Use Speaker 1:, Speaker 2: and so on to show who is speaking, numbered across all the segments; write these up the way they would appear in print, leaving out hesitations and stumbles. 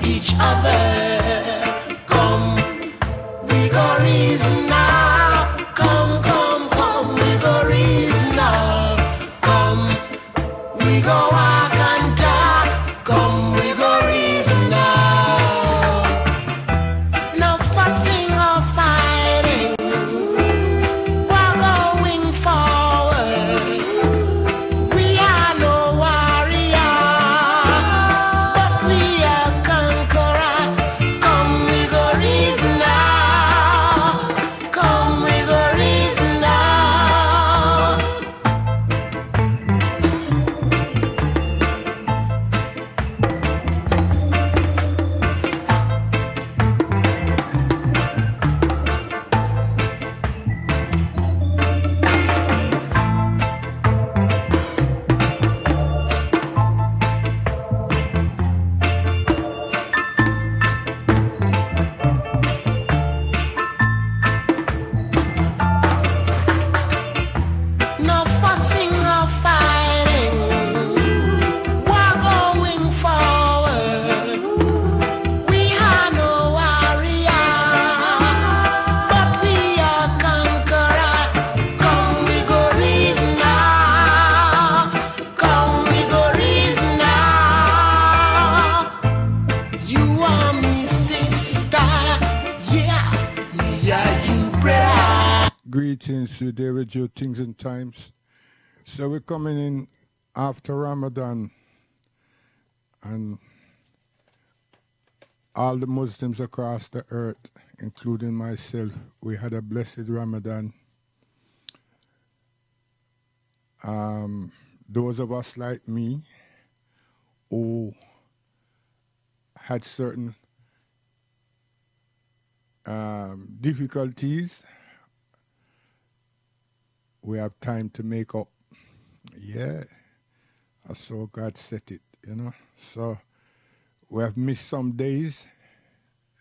Speaker 1: each other. Come, we go reason now. Come, come, come, we go reason now. Come, we go walk and talk. Come, we go reason now. No fussing or fighting. We're going forward. We are no warrior, but we are conqueror. Come, we go reason now. Come, we go reason now. No fussing or fighting. We're going forward. We are no warrior, but we are conqueror. Come, we go reason now. Come, we go reason now. You are me sister, yeah, me are you brother.
Speaker 2: Greetings today with your things and times. So we're coming in after Ramadan, and all the Muslims across the earth, including myself, we had a blessed Ramadan. Those of us like me who had certain difficulties, we have time to make up. Yeah, that's how God set it, you know. So we have missed some days,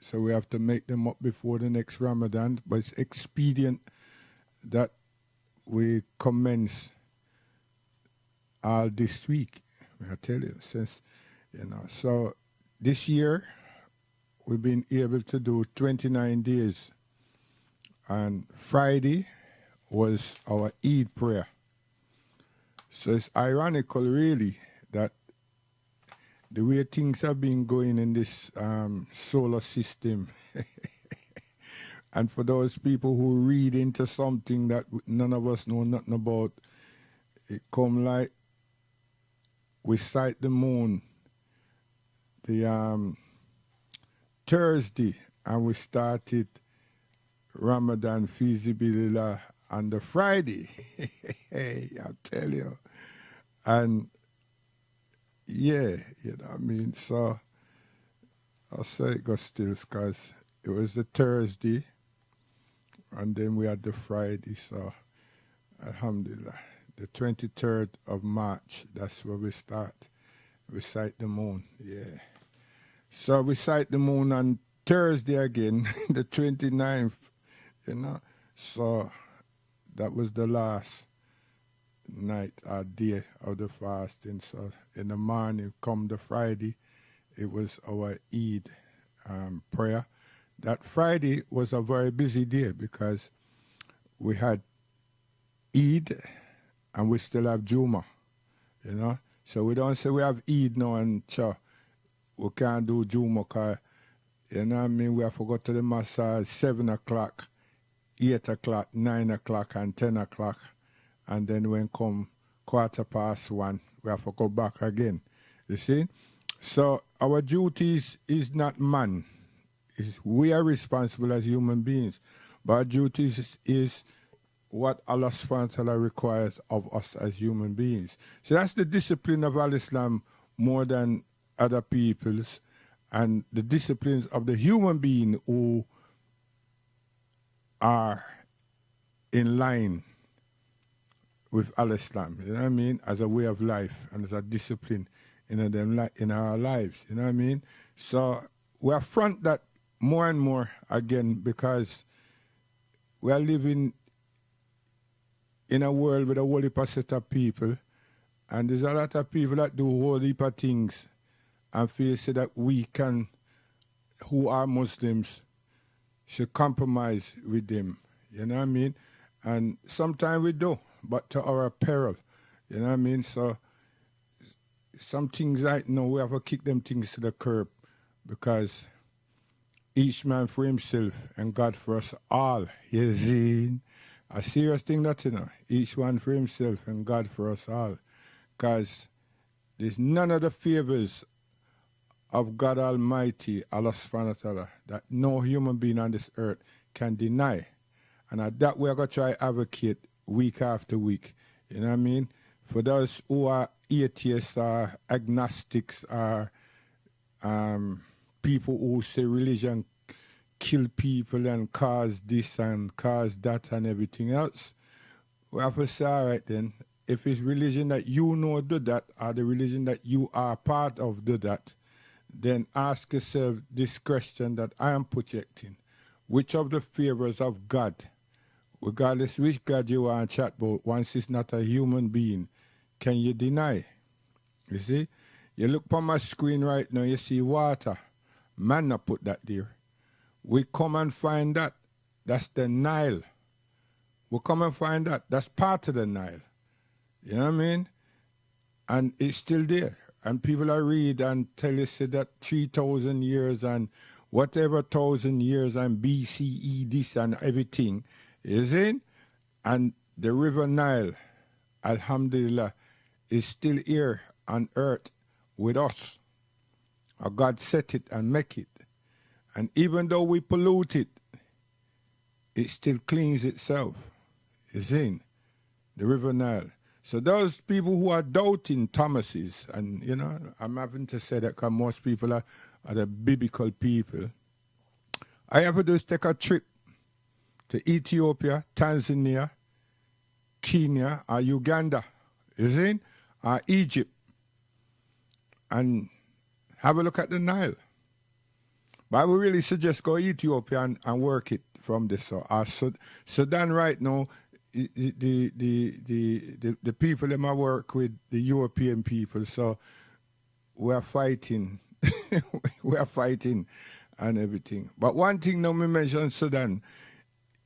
Speaker 2: so we have to make them up before the next Ramadan. But it's expedient that we commence all this week, I tell you, since, you know. So this year, we've been able to do 29 days. And Friday was our Eid prayer. So it's ironical, really, that the way things have been going in this solar system, and for those people who read into something that none of us know nothing about, it come like we sight the moon the Thursday, and we started Ramadan feasibility on the Friday. Hey, I'll tell you. And yeah, you know what I mean? So I'll say it got still because it was the Thursday and then we had the Friday. So alhamdulillah, the 23rd of March, that's where we start. We sight the moon, yeah. So we sight the moon on Thursday again, the 29th, you know. So that was the last night or day of the fasting. So in the morning, come the Friday, it was our Eid prayer. That Friday was a very busy day because we had Eid and we still have Juma, you know. So we don't say we have Eid now and we can't do Juma because, you know what I mean, we have to go to the massage 7 o'clock, 8 o'clock, 9 o'clock and 10 o'clock. And then when come 1:15, we have to go back again. You see? So our duties is not man. We are responsible as human beings. But our duties is what Allah subhanahu wa ta'ala requires of us as human beings. So that's the discipline of Al-Islam more than other people's, and the disciplines of the human being who are in line with Al-Islam, you know what I mean, as a way of life and as a discipline in our lives, you know what I mean? So we affront that more and more again because we are living in a world with a whole heap of set of people, and there's a lot of people that do a whole heap of things and feel so that we can who are Muslims should compromise with them. You know what I mean? And sometimes we do, but to our peril. You know what I mean? So some things right now, we have to kick them things to the curb because each man for himself and God for us all. You see? A serious thing that, you know. Each one for himself and God for us all. Because there's none of the favors of God Almighty, Allah subhanahu wa ta'ala, that no human being on this earth can deny. And at that we're going to try advocate week after week. You know what I mean? For those who are atheists or agnostics or people who say religion kill people and cause this and cause that and everything else, we have to say, all right then, if it's religion that you know do that or the religion that you are part of do that, then ask yourself this question that I am projecting. Which of the favors of God, regardless which God you are and chat about, once it's not a human being, can you deny? You see? You look on my screen right now, you see water. Man not put that there. We come and find that. That's the Nile. We come and find that. That's part of the Nile. You know what I mean? And it's still there. And people are read and tell you say that 3,000 years and whatever 1,000 years and BCE this and everything. You see? And the river Nile, alhamdulillah, is still here on earth with us. God set it and make it. And even though we pollute it, it still cleans itself. You see? The river Nile. So those people who are doubting Thomases, and you know, I'm having to say that because most people are the biblical people. I have to do is take a trip to Ethiopia, Tanzania, Kenya, or Uganda, you see? Or Egypt, and have a look at the Nile. But I would really suggest go Ethiopia and work it from this. So Sudan right now, the people that I work with, the European people, so we are fighting. We are fighting and everything. But one thing now me mention Sudan,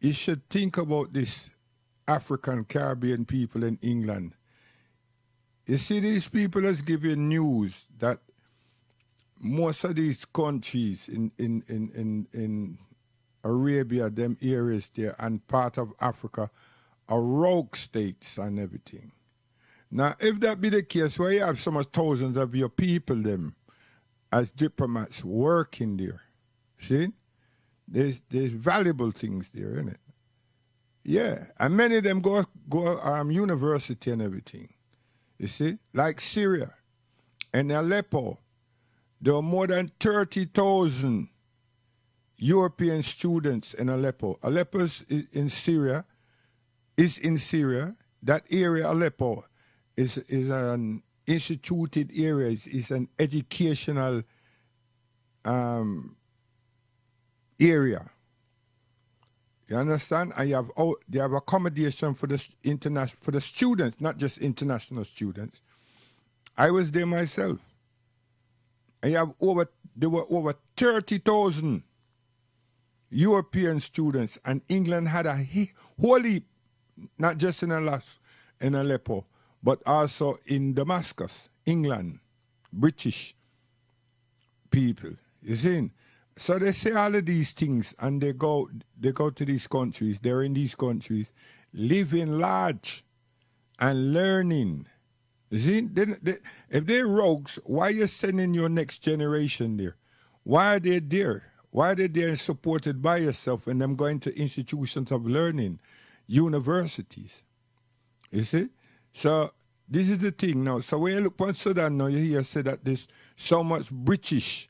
Speaker 2: you should think about this African Caribbean people in England. You see, these people has given news that most of these countries in Arabia, them areas there, and part of Africa, are rogue states and everything. Now, if that be the case, where you have so much thousands of your people, them, as diplomats working there, see? There's valuable things there, isn't it? Yeah, and many of them go university and everything. You see, like Syria and Aleppo, there are more than 30,000 European students in Aleppo. Aleppo is in Syria. That area, Aleppo, is an instituted area. It's an educational area. You understand? And they have accommodation for the students, not just international students. I was there myself. And there were over 30,000 European students, and England had a whole heap, not just in Aleppo, but also in Damascus, England, British people. You see? So they say all of these things, and they go to these countries. They're in these countries, living large and learning. You see, if they're rogues, why are you sending your next generation there? Why are they there? Why are they there and supported by yourself and them going to institutions of learning, universities? You see? So this is the thing now. So when you look on Sudan now, you hear say that there's so much British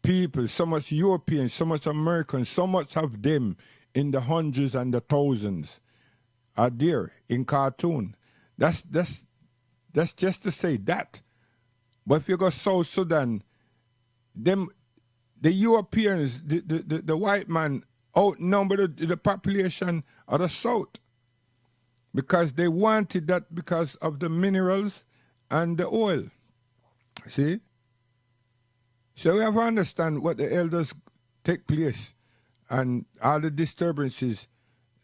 Speaker 2: people, so much Europeans, so much Americans, so much of them in the hundreds and the thousands are there in Khartoum. That's just to say that. But if you go South Sudan, the Europeans, the white man outnumber the population of the South because they wanted that because of the minerals and the oil. See? So we have to understand what the elders take place and all the disturbances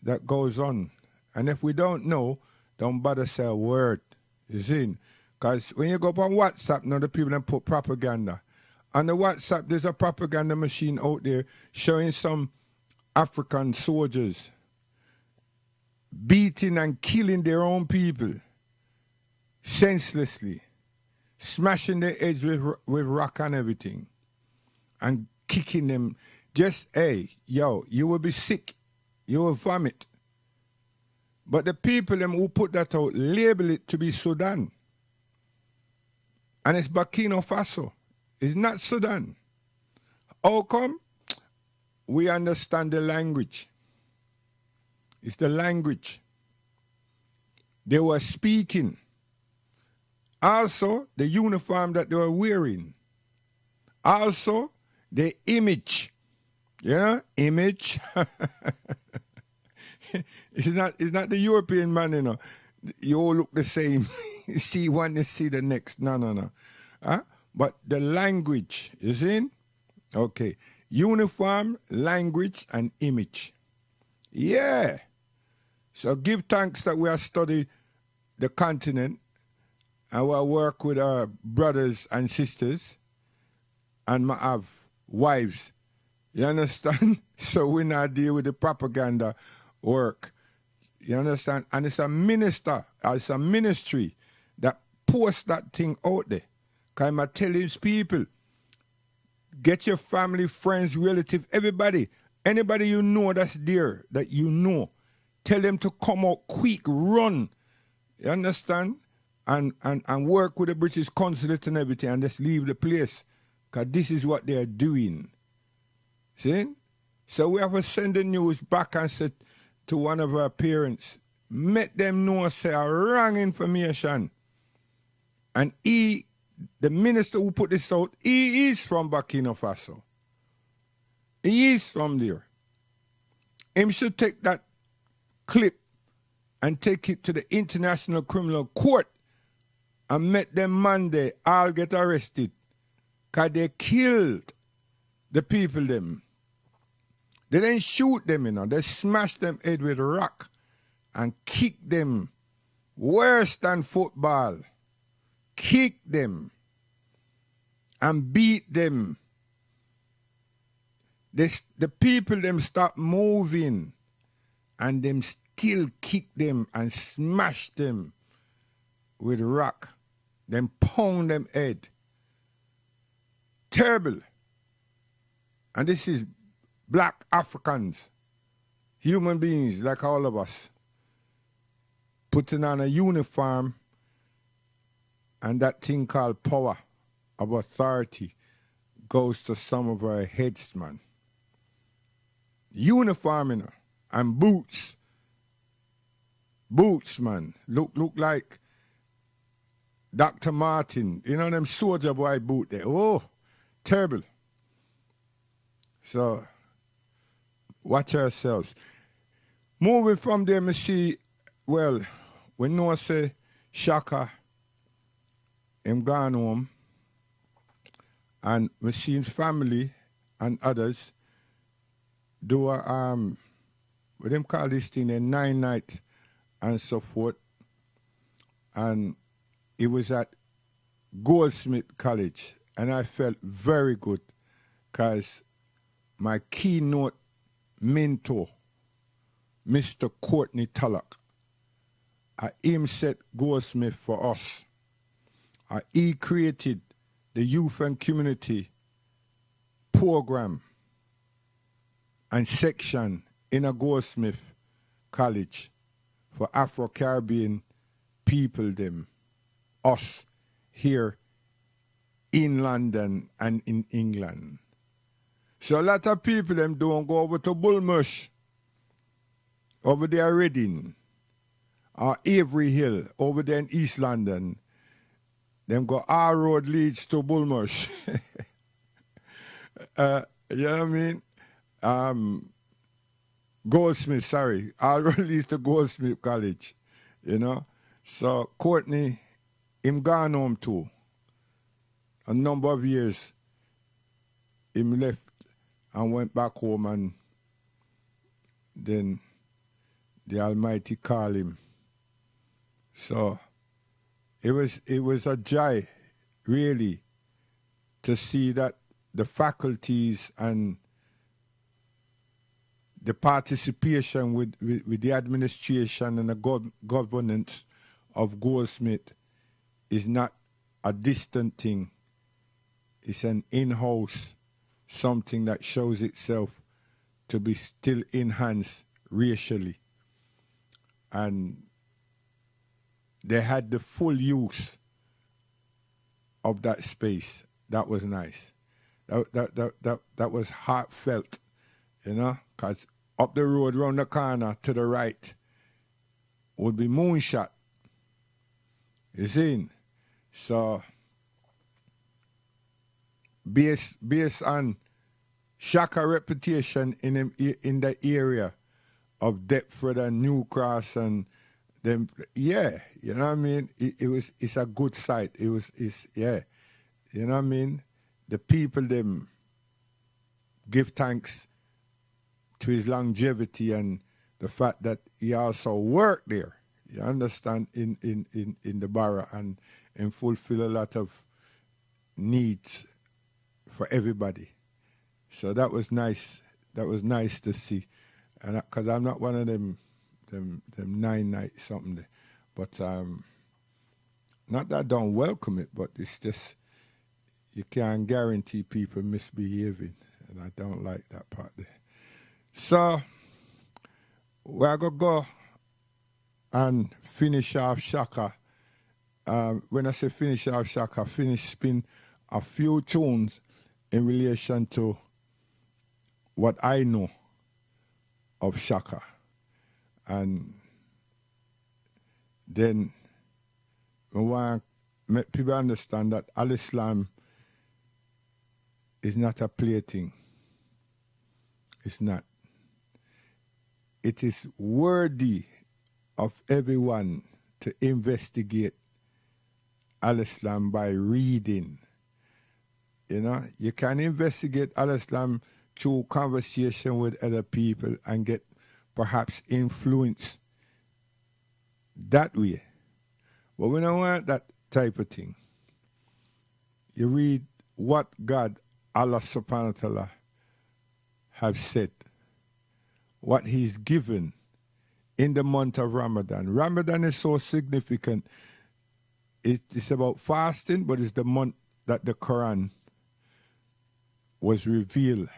Speaker 2: that goes on. And if we don't know, don't bother say a word. You see? Because when you go up on WhatsApp, now the people then put propaganda. On the WhatsApp, there's a propaganda machine out there showing some African soldiers beating and killing their own people senselessly, smashing their heads with rock and everything, and kicking them. Just, hey, yo, you will be sick. You will vomit. But the people them who put that out label it to be Sudan. And it's Burkina Faso. It's not Sudan. How come? We understand the language. It's the language. They were speaking. Also, the uniform that they were wearing. Also, the image. Yeah, image. It's not the European man, you know. You all look the same. You see one, you see the next. No. Huh? But the language, you see? Okay. Uniform, language, and image. Yeah. So give thanks that we are studying the continent and we work with our brothers and sisters and we have wives. You understand? So we not deal with the propaganda work. You understand? And it's a minister, it's a ministry that posts that thing out there. Because I'm telling these people, get your family, friends, relatives, everybody, anybody you know that's there, that you know, tell them to come out quick, run. You understand? And work with the British consulate and everything and just leave the place. Because this is what they're doing. See? So we have to send the news back and say to one of our parents, make them know, say, a wrong information. And he, the minister who put this out, he is from Burkina Faso. He is from there. Him should take that clip and take it to the International Criminal Court and make them Monday all get arrested. Because they killed the people them. They didn't shoot them, you know. They smashed them head with rock and kicked them worse than football. Kicked them and beat them. The people them stop moving and them still kick them and smash them with rock. Then pound them head. Terrible. And this is black Africans, human beings like all of us, putting on a uniform and that thing called power of authority goes to some of our headsmen. Uniform, you know, and boots. Boots, man. Look like Dr. Martin. You know them soldier boy boot there. Oh, terrible. So, watch ourselves. Moving from there, we see, well, we know say Shaka, him gone home, and we see his family and others do a, what them call this thing, a 9-night and so forth. And it was at Goldsmith College, and I felt very good because my keynote mentor, Mr. Courtney Tullock, him set Goldsmith for us. He created the youth and community program and section in a Goldsmith College for Afro-Caribbean people, them, us here in London and in England. So a lot of people them don't go over to Bullmush, over there Reading, or Avery Hill, over there in East London. Them go our road leads to Bullmush. You know what I mean? Goldsmith, sorry. Our road leads to Goldsmith College. You know? So Courtney, him gone home too. A number of years him left and went back home, and then the Almighty called him. So it was a joy, really, to see that the faculties and the participation with the administration and the governance of Goldsmith is not a distant thing. It's an in-house something that shows itself to be still enhanced racially. And they had the full use of that space. That was nice. That was heartfelt, you know, because up the road, round the corner to the right, would be Moonshot. You see? So, based on Shaka reputation in the area of Deptford and New Cross and them, yeah, you know what I mean? It's a good site. Yeah, you know what I mean? The people, them, give thanks to his longevity and the fact that he also worked there, you understand, in the borough and fulfill a lot of needs for everybody. So that was nice. That was nice to see. And because I'm not one of them 9 nights something there. But not that I don't welcome it, but it's just you can't guarantee people misbehaving. And I don't like that part there. So we're going to go and finish off Shaka. When I say finish off Shaka, spin a few tunes in relation to what I know of Shaka. And then I want to make people understand that Al-Islam is not a plaything. It's not. It is worthy of everyone to investigate Al-Islam by reading. You know, you can investigate Al-Islam through conversation with other people and get perhaps influence that way. But we don't want that type of thing. You read what God, Allah subhanahu wa ta'ala, have said, what he's given in the month of Ramadan. Ramadan is so significant. It's about fasting, but it's the month that the Quran was revealed,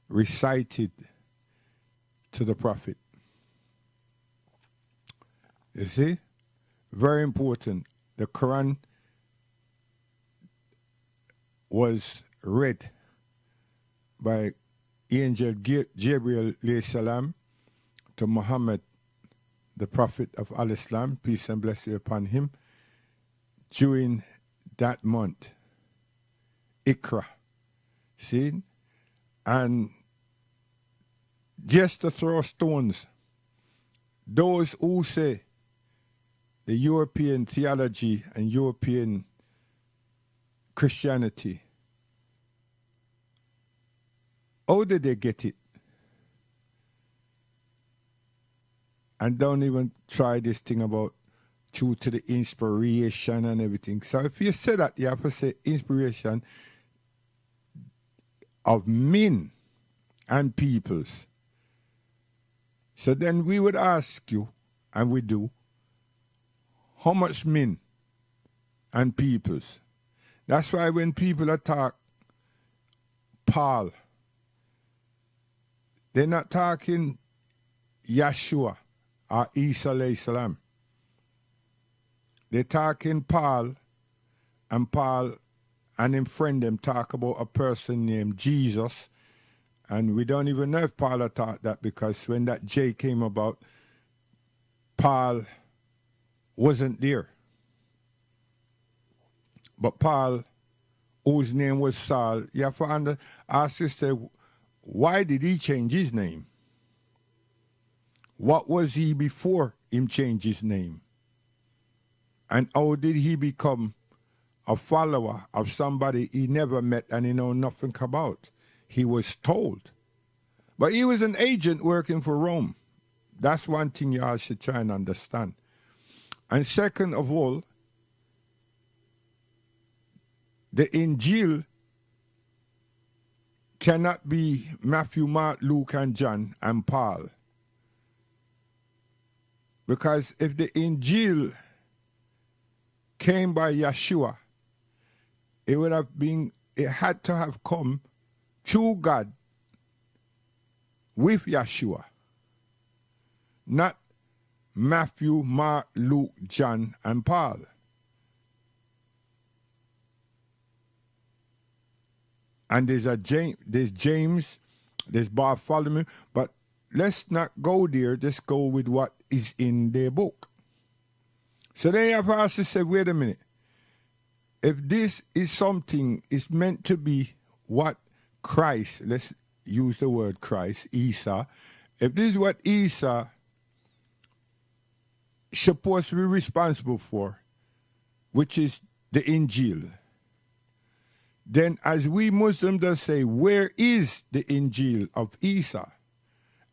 Speaker 2: recited to the Prophet. You see? Very important. The Quran was read by Angel Gabriel alayhi salam to Muhammad, the Prophet of Al-Islam, peace and blessing upon him, during that month. Ikra. See? And just to throw stones, those who say the European theology and European Christianity, how did they get it? And don't even try this thing about due to the inspiration and everything. So if you say that, you have to say inspiration of men and peoples. So then we would ask you, and we do, how much men and peoples? That's why when people attack Paul, they're not talking Yeshua or Isa alayhi salam. They're talking Paul and him friend them talk about a person named Jesus. And we don't even know if Paul taught that, because when that J came about, Paul wasn't there. But Paul, whose name was Saul, you have to ask yourself, why did he change his name? What was he before him change his name? And how did he become a follower of somebody he never met and he know nothing about. He was told. But he was an agent working for Rome. That's one thing y'all should try and understand. And second of all, the Injil cannot be Matthew, Mark, Luke, and John, and Paul. Because if the Injil came by Yeshua, it had to have come through God with Yeshua. Not Matthew, Mark, Luke, John, and Paul. And there's James, there's Bartholomew, but let's not go there, just go with what is in their book. So then you have asked to say, wait a minute, if this is something, it's meant to be what Christ, let's use the word Christ, Isa, if this is what Isa supposed to be responsible for, which is the Injil, then as we Muslims does say, where is the Injil of Isa?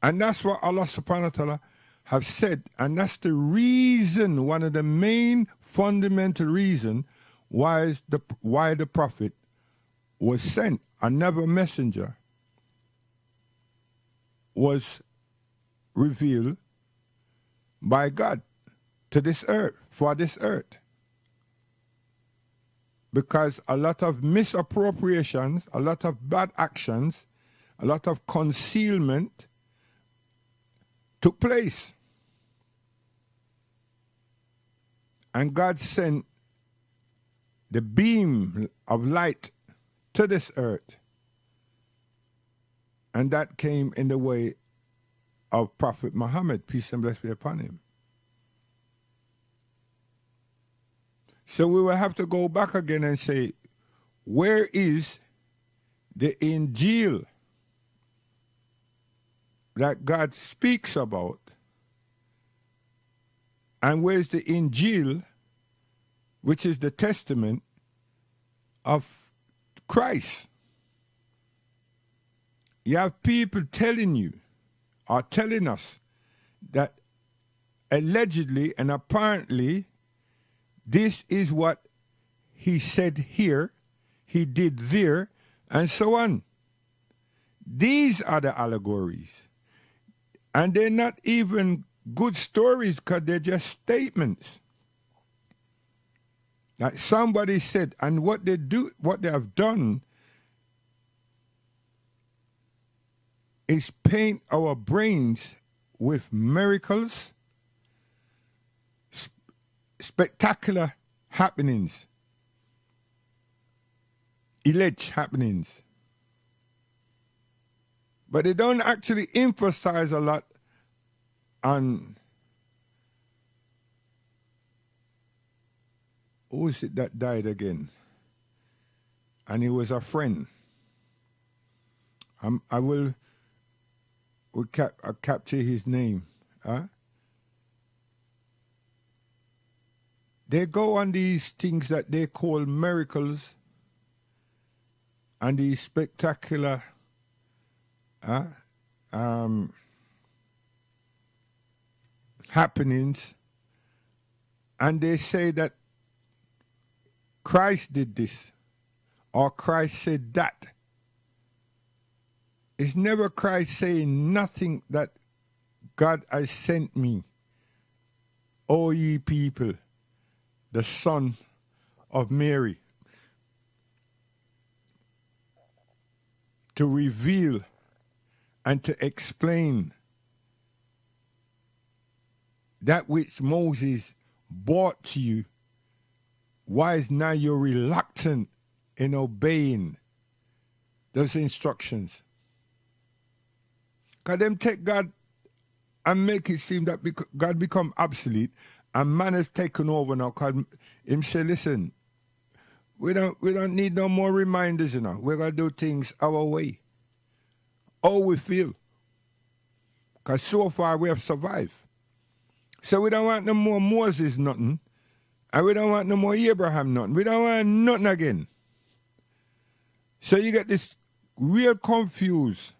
Speaker 2: And that's what Allah subhanahu wa ta'ala have said. And that's the reason, one of the main fundamental reason why the Prophet was sent. Another messenger was revealed by God to this earth, for this earth. Because a lot of misappropriations, a lot of bad actions, a lot of concealment took place. And God sent the beam of light to this earth. And that came in the way of Prophet Muhammad, peace and blessings be upon him. So we will have to go back again and say, where is the Injil that God speaks about? And where's the Injil, which is the testament of Christ? You have people telling you, or telling us, that allegedly and apparently this is what he said here, he did there, and so on. These are the allegories. And they're not even good stories because they're just statements. Like somebody said, and what they have done is paint our brains with miracles, spectacular happenings, alleged happenings. But they don't actually emphasize a lot on who is it that died again? And he was a friend. I will capture his name. They go on these things that they call miracles and these spectacular happenings, and they say that Christ did this or Christ said that. It's never Christ saying nothing that God has sent me, O ye people, the Son of Mary, to reveal and to explain that which Moses brought to you. Why is now you're reluctant in obeying those instructions? Because them take God and make it seem that God become obsolete and man has taken over now. Because him say, listen, we don't need no more reminders, you know. We're going to do things our way. How we feel. Because so far we have survived. So we don't want no more Moses nothing And we don't want no more Abraham nothing. We don't want nothing again. So you get this real confused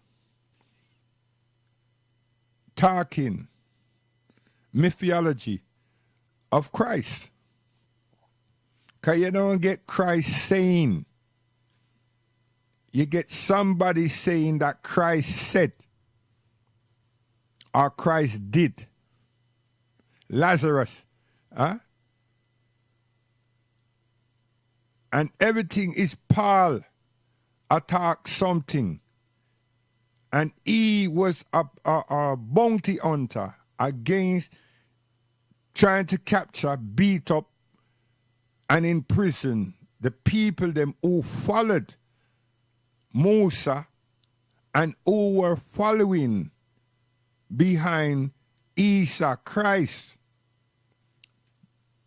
Speaker 2: talking, mythology of Christ. Because you don't get Christ saying. You get somebody saying that Christ said or Christ did. Lazarus. Huh? And everything is Paul attack something. And he was a bounty hunter against trying to capture, beat up, and imprison the people them who followed Musa and who were following behind Isa Christ,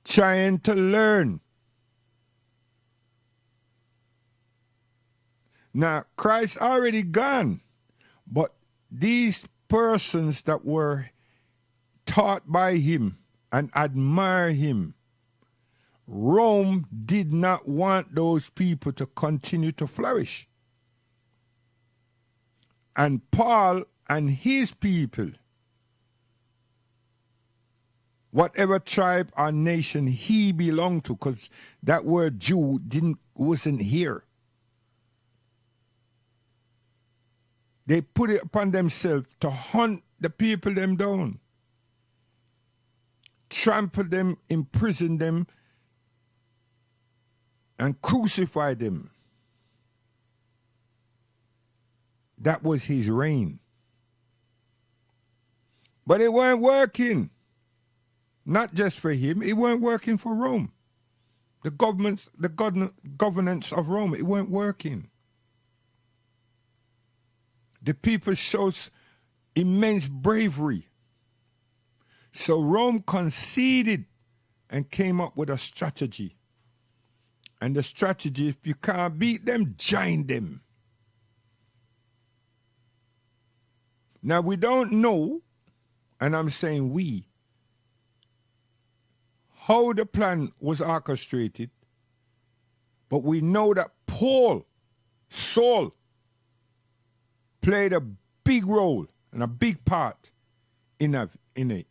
Speaker 2: trying to learn. Now, Christ already gone, but these persons that were taught by him and admire him, Rome did not want those people to continue to flourish. And Paul and his people, whatever tribe or nation he belonged to, because that word Jew wasn't here. They put it upon themselves to hunt the people them down, trample them, imprison them, and crucify them. That was his reign. But it weren't working. Not just for him, it weren't working for Rome. The governance of Rome, it weren't working. The people showed immense bravery. So Rome conceded and came up with a strategy. And the strategy, if you can't beat them, join them. Now we don't know, and I'm saying we, how the plan was orchestrated, but we know that Saul, played a big role and a big part in it.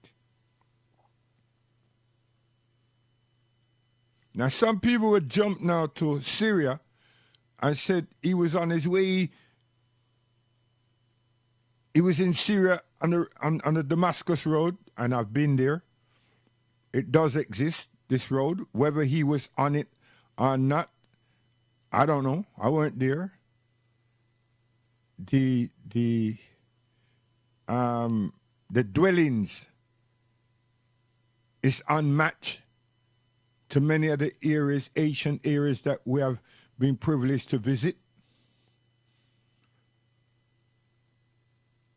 Speaker 2: Now, some people would jump now to Syria and said he was on his way. He was in Syria on the Damascus Road, and I've been there. It does exist, this road. Whether he was on it or not, I don't know. I weren't there. The dwellings is unmatched to many of the areas, ancient areas that we have been privileged to visit.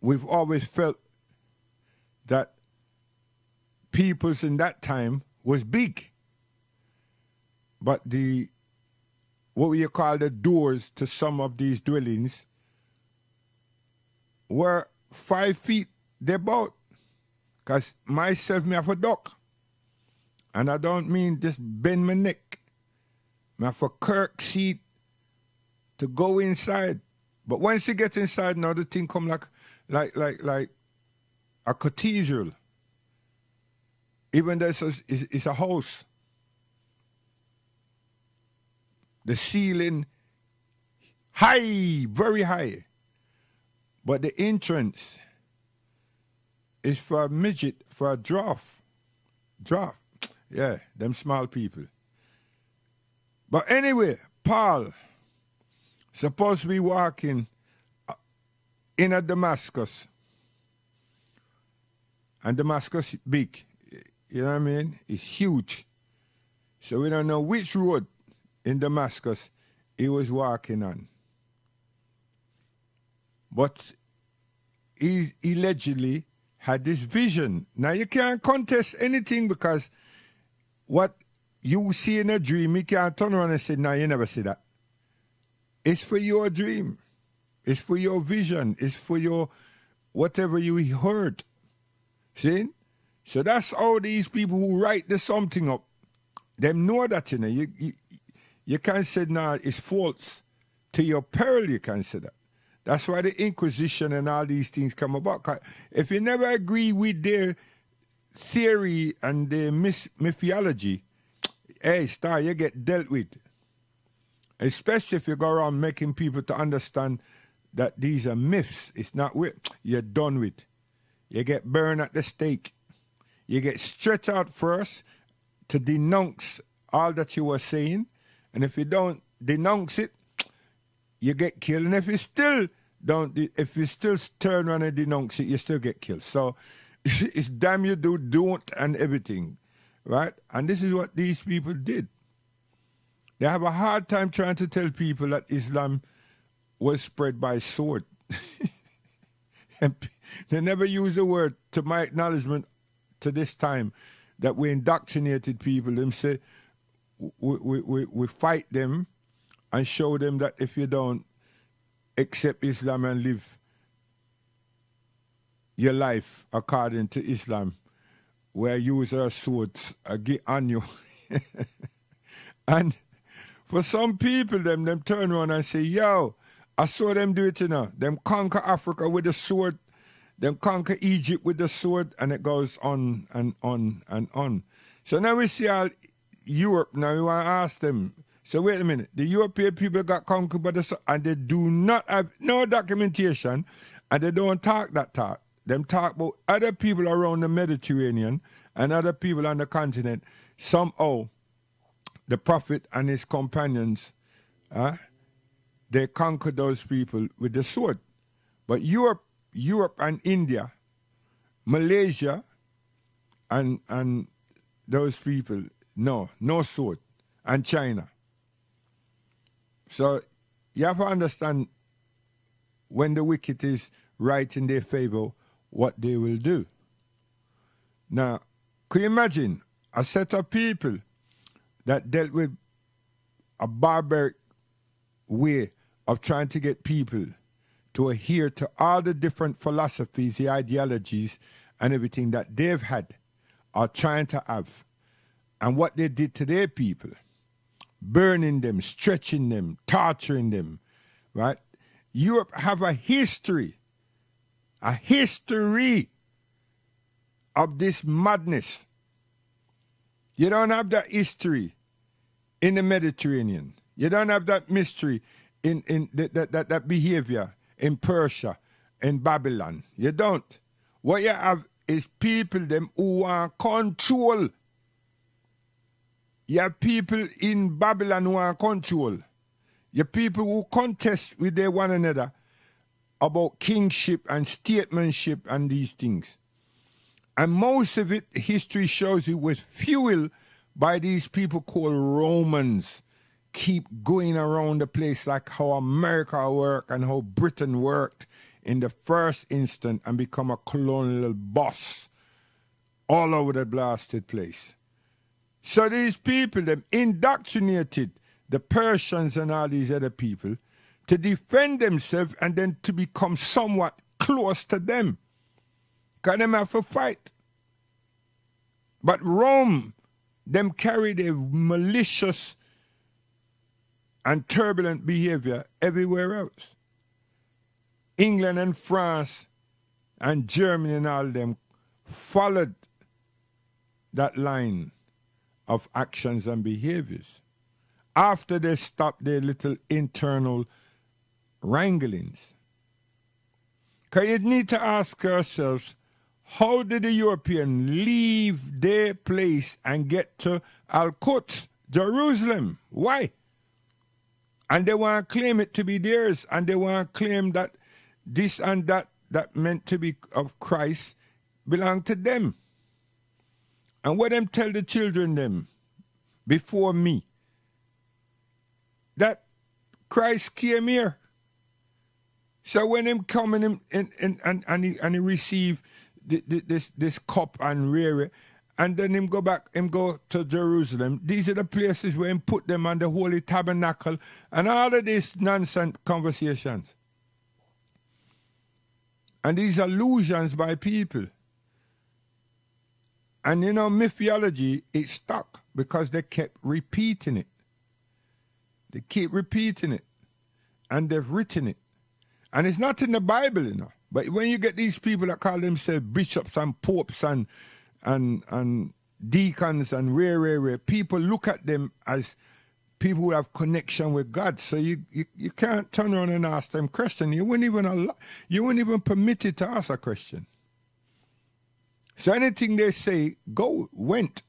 Speaker 2: We've always felt that peoples in that time was big, but what you call the doors to some of these dwellings were 5 feet about. Because myself, me have a duck. And I don't mean just bend my neck. Me have a kirk seat to go inside. But once you get inside, now the thing come like a cathedral. Even though it's a house. The ceiling high, very high. But the entrance is for a midget, for a draft. Yeah, them small people. But anyway, Paul supposed to be walking in a Damascus. And Damascus is big. You know what I mean? It's huge. So we don't know which road in Damascus he was walking on. But he allegedly had this vision. Now you can't contest anything because what you see in a dream, you can't turn around and say, no, you never see that. It's for your dream. It's for your vision. It's for your whatever you heard. See? So that's how these people who write the something up Them know that, you know. You can't say, no, it's false. To your peril, you can say that. That's why the Inquisition and all these things come about. 'Cause if you never agree with their theory and their mythology, hey, star, you get dealt with. Especially if you go around making people to understand that these are myths. It's not real. You're done with. You get burned at the stake. You get stretched out first to denounce all that you were saying. And if you don't denounce it, you get killed. And if you still turn around and denounce it, you still get killed. So it's damn you do, don't, and everything. Right? And this is what these people did. They have a hard time trying to tell people that Islam was spread by sword. And they never use the word, to my acknowledgement to this time, that we indoctrinated people. Them say we fight them and show them that if you don't accept Islam and live your life according to Islam, we'll use our swords on you. And for some people, them turn around and say, yo, I saw them do it, you know. Them conquer Africa with a sword. Them conquer Egypt with the sword. And it goes on and on and on. So now we see all Europe. Now we want to ask them. So wait a minute. The European people got conquered by the sword. And they do not have no documentation. And they don't talk that talk. Them talk about other people around the Mediterranean and other people on the continent. Somehow, the Prophet and his companions, they conquered those people with the sword. But Europe and India, Malaysia, and those people, no sword. And China. So you have to understand, when the wicked is right in their favor, what they will do. Now, could you imagine a set of people that dealt with a barbaric way of trying to get people to adhere to all the different philosophies, the ideologies, and everything that they've had or trying to have, and what they did to their people, burning them, stretching them, torturing them, right? Europe have a history of this madness. You don't have that history in the Mediterranean. You don't have that mystery in that behavior in Persia, in Babylon. You don't. What you have is people them who want control. You have people in Babylon who want control. You have people who contest with their one another about kingship and statesmanship and these things. And most of it, history shows you, was fueled by these people called Romans. Keep going around the place like how America worked and how Britain worked in the first instant and become a colonial boss all over the blasted place. So these people, them indoctrinated the Persians and all these other people to defend themselves and then to become somewhat close to them. Because them have to fight. But Rome, them carried a malicious and turbulent behavior everywhere else. England and France and Germany and all them followed that line of actions and behaviors after they stopped their little internal wranglings. Because you need to ask ourselves, how did the European leave their place and get to Al-Quds, Jerusalem? Why? And they want to claim it to be theirs, and they want to claim that this and that meant to be of Christ belong to them. And what them tell the children them before me? That Christ came here. So when him come and he receive this cup and rear it, and then him go to Jerusalem, these are the places where him put them on the holy tabernacle and all of these nonsense conversations. And these allusions by people. And you know, mythology, it stuck because they kept repeating it. They keep repeating it. And they've written it. And it's not in the Bible, you know. But when you get these people that call themselves bishops and popes and deacons and rare, people look at them as people who have connection with God. So you can't turn around and ask them questions. You wouldn't even permit it to ask a question. So anything they say went.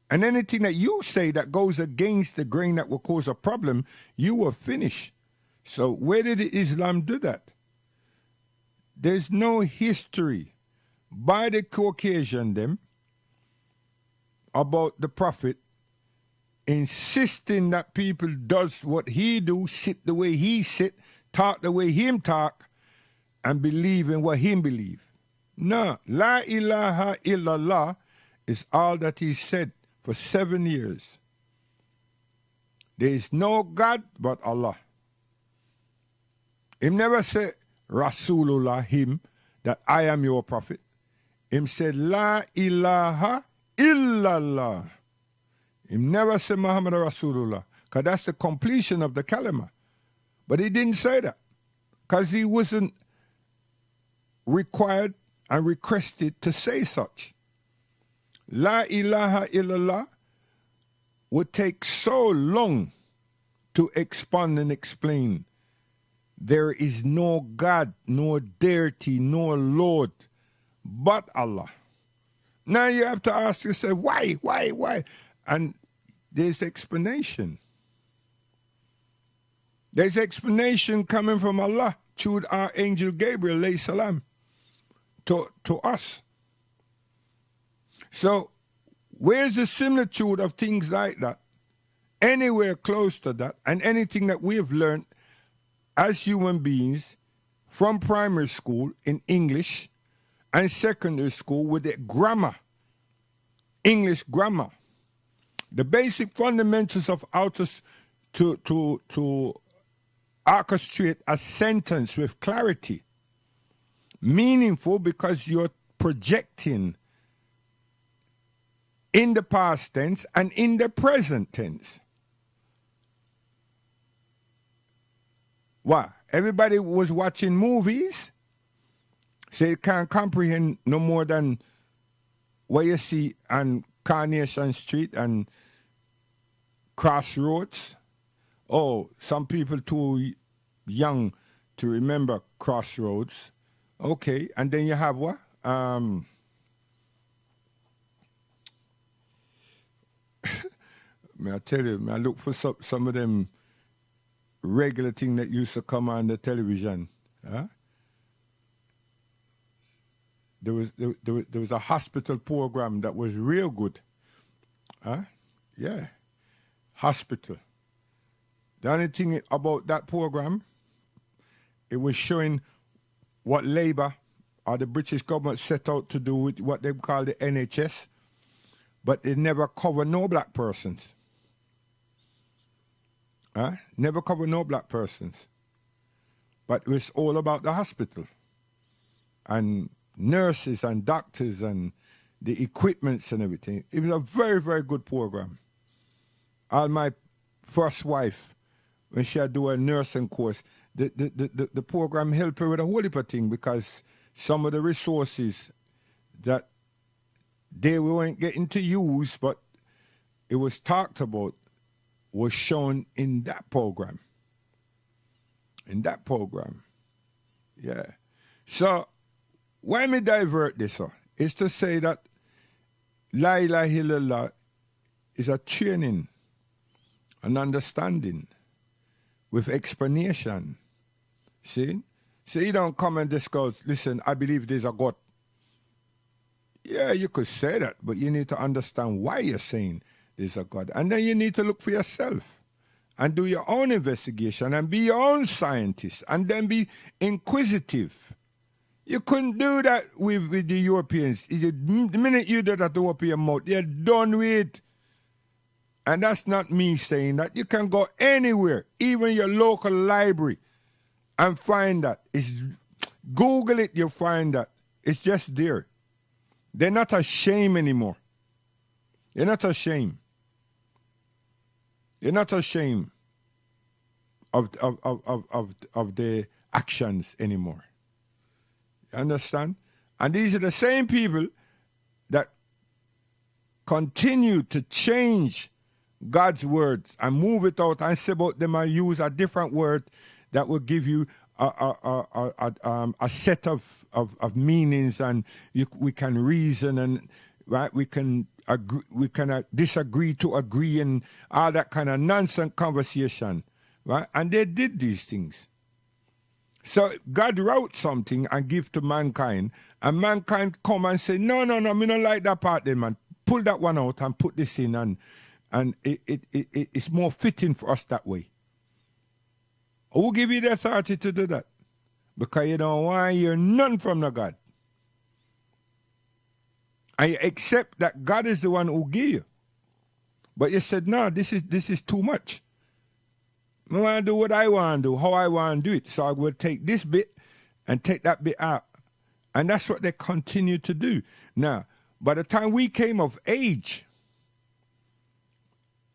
Speaker 2: And anything that you say that goes against the grain that will cause a problem, you will finish. So where did Islam do that? There's no history by the Caucasian them about the Prophet insisting that people does what he do, sit the way he sit, talk the way him talk, and believe in what him believe. No, La ilaha illallah is all that he said for 7 years. There is no God but Allah. Him never said Rasulullah, him, that I am your prophet. Him said La ilaha illallah. Him never said Muhammad Rasulullah, because that's the completion of the kalima. But he didn't say that, because he wasn't required and requested to say such. La ilaha illallah would take so long to expand and explain. There is no God, no deity, no Lord but Allah. Now you have to ask yourself, why? And there's explanation. There's explanation coming from Allah through Archangel Gabriel alayhi salam to us. So where's the similitude of things like that? Anywhere close to that, and anything that we have learned as human beings from primary school in English and secondary school with the grammar, English grammar, the basic fundamentals of how to orchestrate a sentence with clarity, meaningful because you're projecting in the past tense and in the present tense. Why? Everybody was watching movies, so you can't comprehend no more than what you see on Carnation Street and Crossroads. Oh, some people too young to remember Crossroads. Okay, and then you have what? May I tell you, I look for some of them regular thing that used to come on the television. Huh? There was a hospital program that was real good. Huh? Yeah, hospital. The only thing about that program, it was showing what Labour or the British government set out to do with what they call the NHS, but it never covered no black persons. Never covered no black persons. But it was all about the hospital and nurses and doctors and the equipments and everything. It was a very, very good program. All my first wife, when she had to do a nursing course, the program helped her with a whole heap of things because some of the resources that they weren't getting to use, but it was talked about, was shown in that program. In that program. Yeah. So, why me divert this? Is to say that La ilaha illallah is a training, an understanding with explanation. See? So you don't come and just go, listen, I believe there's a God. Yeah, you could say that, but you need to understand why you're saying there's a God. And then you need to look for yourself and do your own investigation and be your own scientist and then be inquisitive. You couldn't do that with the Europeans. The minute you do that to open your mouth, you're done with it. And that's not me saying that. You can go anywhere, even your local library, and find that. Google it, you'll find that. It's just there. They're not ashamed anymore. They're not ashamed. They're not ashamed of their actions anymore. You understand? And these are the same people that continue to change God's words and move it out and say about them and use a different word that will give you a set of meanings, and we can reason, and right, we can agree, we can disagree to agree, and all that kind of nonsense conversation, right? And they did these things. So God wrote something and give to mankind, and mankind come and say, no, me don't like that part then, man. Pull that one out and put this in, and it's more fitting for us that way. Who give you the authority to do that? Because you don't want to hear none from the God. And you accept that God is the one who give you. But you said, no, this is too much. I want to do what I want to do, how I want to do it. So I will take this bit and take that bit out. And that's what they continue to do. Now, by the time we came of age,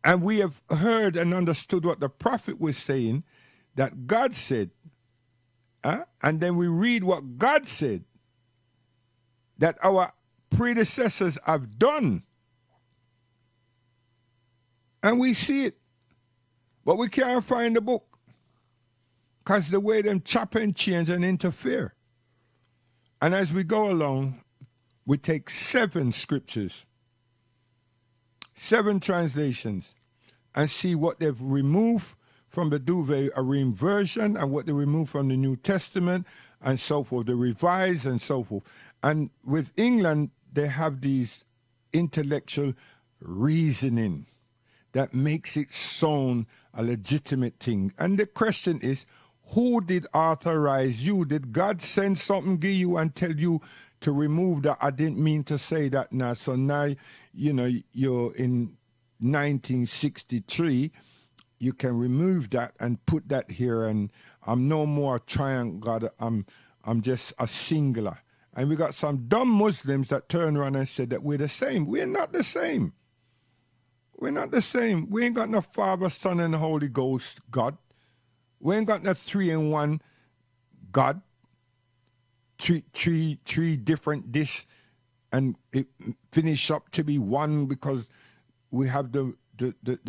Speaker 2: and we have heard and understood what the prophet was saying, that God said, and then we read what God said, that our predecessors have done, and we see it, but we can't find the book because the way them chop and change and interfere. And as we go along, we take 7 scriptures, 7 translations, and see what they've removed from the Duvet, a version, and what they removed from the New Testament, and so forth, the revised and so forth. And with England, they have these intellectual reasoning that makes it sound a legitimate thing. And the question is, who did authorize you? Did God send something to you and tell you to remove that? I didn't mean to say that now. So now, you're in 1963, you can remove that and put that here, and I'm no more a triangle, I'm just a singular. And we got some dumb Muslims that turn around and say that we're the same. We're not the same. We're not the same. We ain't got no Father, Son, and Holy Ghost God. We ain't got no 3-in-1 God. Three different this, and it finish up to be one, because we have the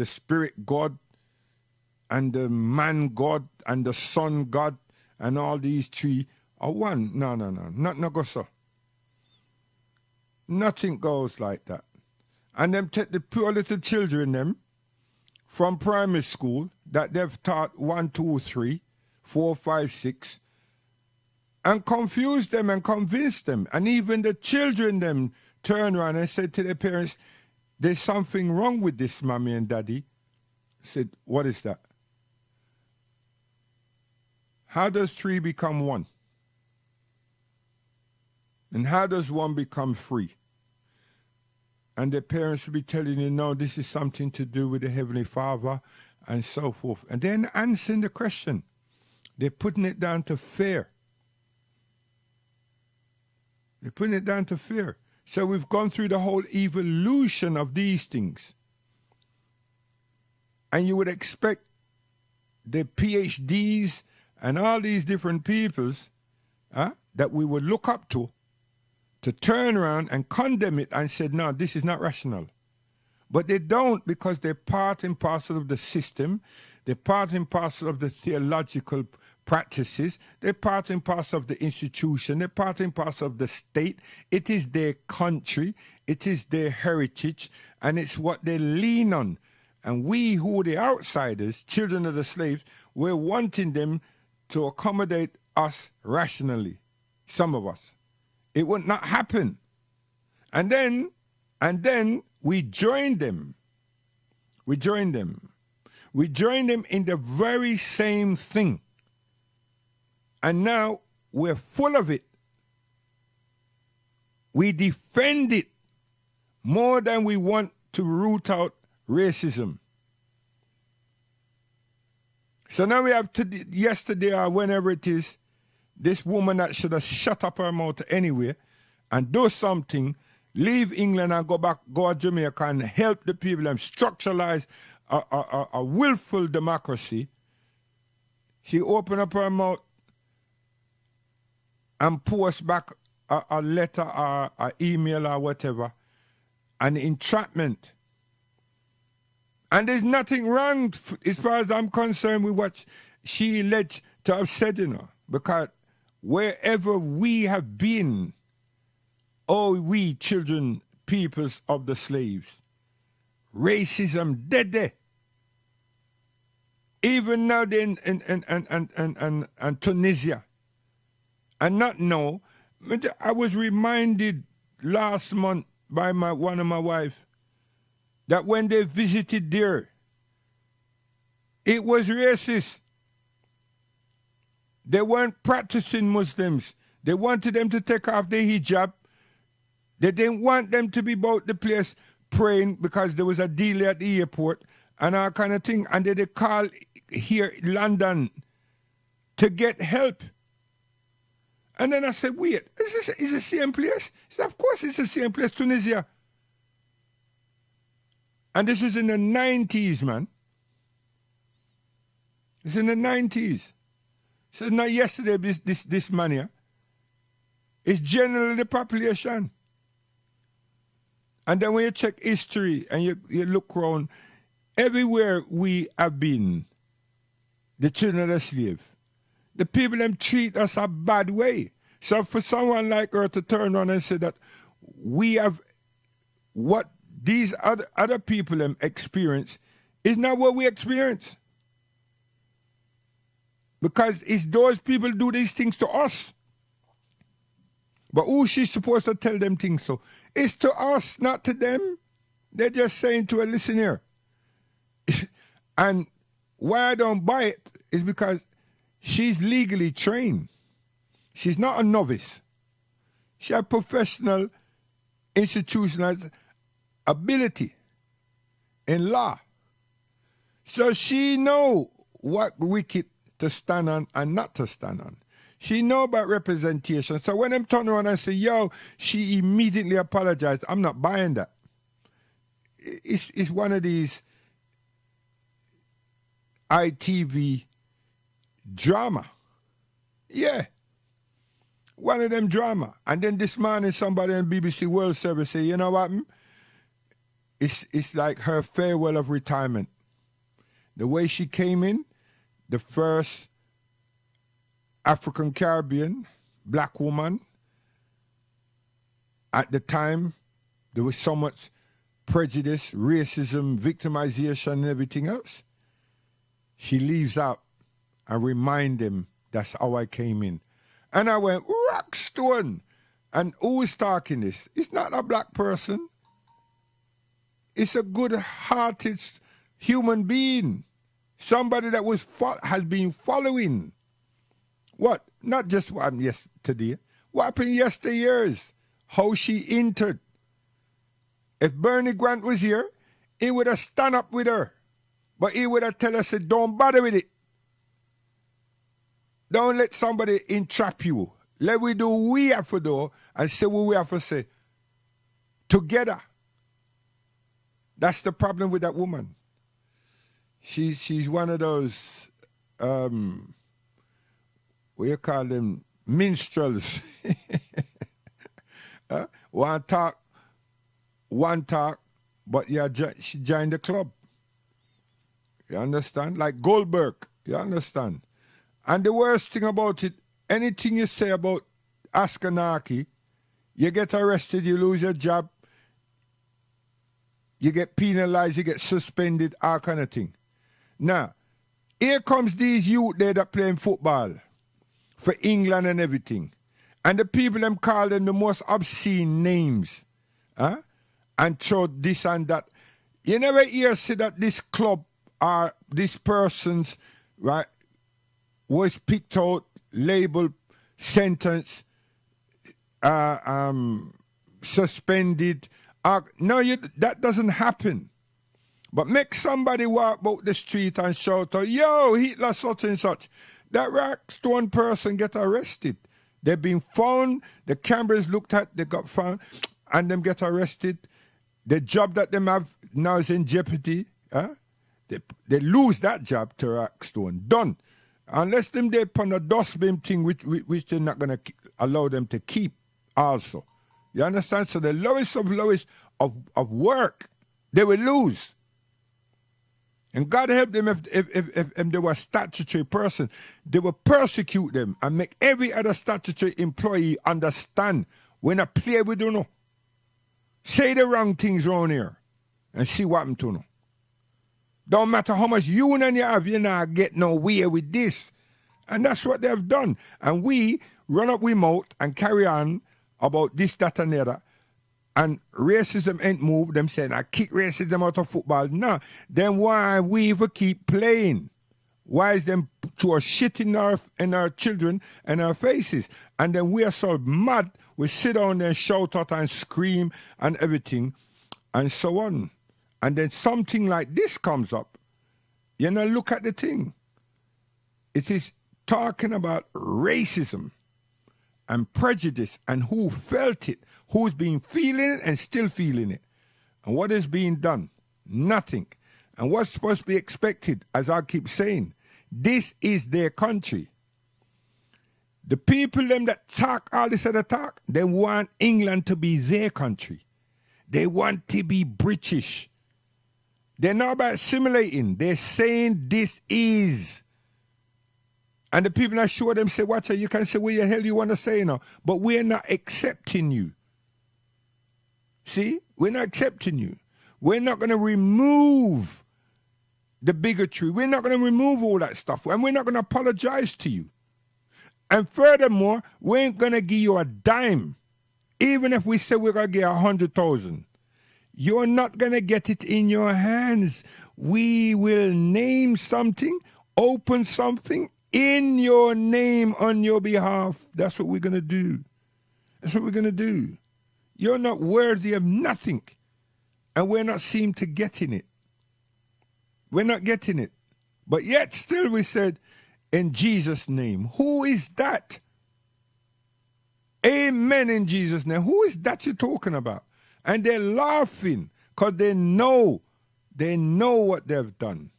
Speaker 2: Spirit God and the man God and the Son God, and all these 3 are one. No. Nothing goes so. Nothing goes like that. And them take the poor little children them from primary school that they've taught 1, 2, 3, 4, 5, 6, and confuse them and convince them. And even the children them turn around and say to their parents, there's something wrong with this, mommy and daddy. I said, what is that? How does 3 become 1? And how does 1 become 3? And the parents will be telling you, no, this is something to do with the Heavenly Father, and so forth. And then answering the question. They're putting it down to fear. They're putting it down to fear. So we've gone through the whole evolution of these things. And you would expect the PhDs and all these different peoples that we would look up to turn around and condemn it and say, no, this is not rational. But they don't, because they're part and parcel of the system. They're part and parcel of the theological practices. They're part and parcel of the institution. They're part and parcel of the state. It is their country. It is their heritage. And it's what they lean on. And we, who are the outsiders, children of the slaves, we're wanting them to accommodate us rationally. Some of us. It would not happen. And then we join them. We join them. We join them in the very same thing. And now we're full of it. We defend it more than we want to root out racism. So now we have yesterday or whenever it is, this woman that should have shut up her mouth anyway and do something, leave England and go to Jamaica and help the people and structuralize a willful democracy. She opened up her mouth and post back a letter or an email or whatever, an entrapment. And there's nothing wrong, as far as I'm concerned, with what she alleged to have said, because wherever we have been, oh, we children, peoples of the slaves, racism dead there. Even now in Tunisia. And not now. I was reminded last month by one of my wife that when they visited there, it was racist. They weren't practicing Muslims. They wanted them to take off their hijab. They didn't want them to be about the place praying because there was a delay at the airport and all kind of thing. And they call here London to get help. And then I said, wait, is it the same place? He said, of course it's the same place, Tunisia. And this is in the 90s, man. It's in the 90s. So not yesterday, this man here. It's generally the population. And then when you check history and you look around, everywhere we have been, the children of the slave, the people them treat us a bad way. So for someone like her to turn around and say that we have what these other people them experience is not what we experience. Because it's those people do these things to us. But who she's supposed to tell them things to? It's to us, not to them. They're just saying to her, listen here. And why I don't buy it is because she's legally trained. She's not a novice. She has professional, institutional ability in law. So she know what wicket to stand on and not to stand on. She know about representation. So when I'm turning around and say, yo, she immediately apologized. I'm not buying that. It's one of these ITV drama. Yeah. One of them drama. And then this morning somebody on BBC World Service say, you know what? It's like her farewell of retirement. The way she came in, the first African Caribbean black woman. At the time, there was so much prejudice, racism, victimization, and everything else. She leaves out and remind them that's how I came in. And I went, rock stone. And who is talking this? It's not a black person. It's a good-hearted human being. Somebody that has been following. What? Not just what happened yesterday. What happened yesteryears? How she entered. If Bernie Grant was here, he would have stand up with her. But he would have tell us, don't bother with it. Don't let somebody entrap you. Let we do what we have to do and say what we have to say. Together. That's the problem with that woman. She's one of those, what you call them, minstrels. One talk, but yeah, she joined the club. You understand? Like Goldberg, you understand? And the worst thing about it, anything you say about Askanaki, you get arrested, you lose your job, you get penalized, you get suspended, all kind of thing. Now, here comes these youth there that playing football for England and everything. And the people them call them the most obscene names. And throw this and that. You never hear say that this club or this person's right was picked out, labeled, sentenced, suspended. No, that doesn't happen. But make somebody walk about the street and shout, yo, Hitler such and such. That Rockstone person get arrested. They've been found, the cameras looked at, they got found. and them get arrested, the job that them have now is in jeopardy. They lose that job to Rockstone. Done. Unless them they put a dustbin thing which they're not going to allow them to keep also. You understand? So the lowest of work, they will lose. And God help them if they were a statutory person, they will persecute them and make every other statutory employee understand when I play with you know. Say the wrong things around here and see what happens to you. Don't matter how much union you have, you not get nowhere with this. And that's what they've done. And we run up we mouth and carry on about this, that, and the other. And racism ain't moved. Them saying, I kick racism out of football. No. Then why we even keep playing? Why is them throw shit in our children and our faces? And then we are so mad, we sit down there and shout out and scream and everything and so on. And then something like this comes up. You know, look at the thing. It is talking about racism and prejudice and who felt it, who's been feeling it and still feeling it. And what is being done? Nothing. And what's supposed to be expected, as I keep saying, this is their country. The people them that talk all this other talk, they want England to be their country. They want to be British. They're not about assimilating. They're saying this is. And the people that show them say, watch out, you can say what the hell you want to say now. But we're not accepting you. See? We're not accepting you. We're not going to remove the bigotry. We're not going to remove all that stuff. And we're not going to apologize to you. And furthermore, we ain't going to give you a dime. Even if we say we're going to get 100,000. You're not going to get it in your hands. We will name something, open something in your name on your behalf. That's what we're going to do. That's what we're going to do. You're not worthy of nothing. And we're not seem to getting it. We're not getting it. But yet still we said, in Jesus' name. Who is that? Amen in Jesus' name. Who is that you're talking about? And they're laughing because they know what they've done.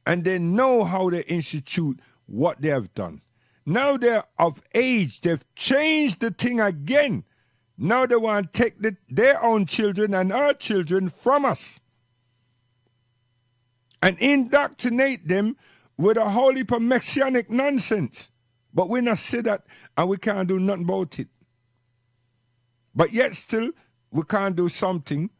Speaker 2: And they know how they institute what they have done. Now they're of age. They've changed the thing again. Now they want to take their own children and our children from us and indoctrinate them with a whole heap of messianic nonsense. But we not say that and we can't do nothing about it. But yet still, we can't do something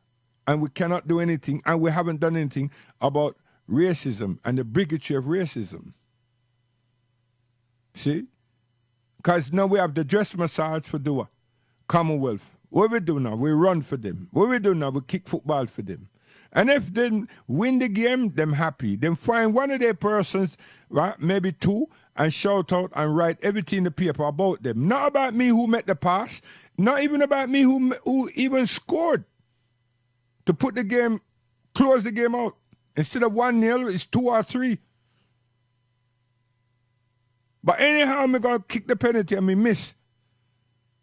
Speaker 2: and we cannot do anything and we haven't done anything about racism and the bigotry of racism. See? Because now we have the dress massage for the Commonwealth. What we do now? We run for them. What we do now? We kick football for them. And if they win the game, them happy. Then find one of their persons, right, maybe two, and shout out and write everything in the paper about them. Not about me who met the pass, not even about me who even scored to put the game, close the game out. Instead of 1-0, it's 2 or 3. But anyhow, I'm going to kick the penalty and me miss.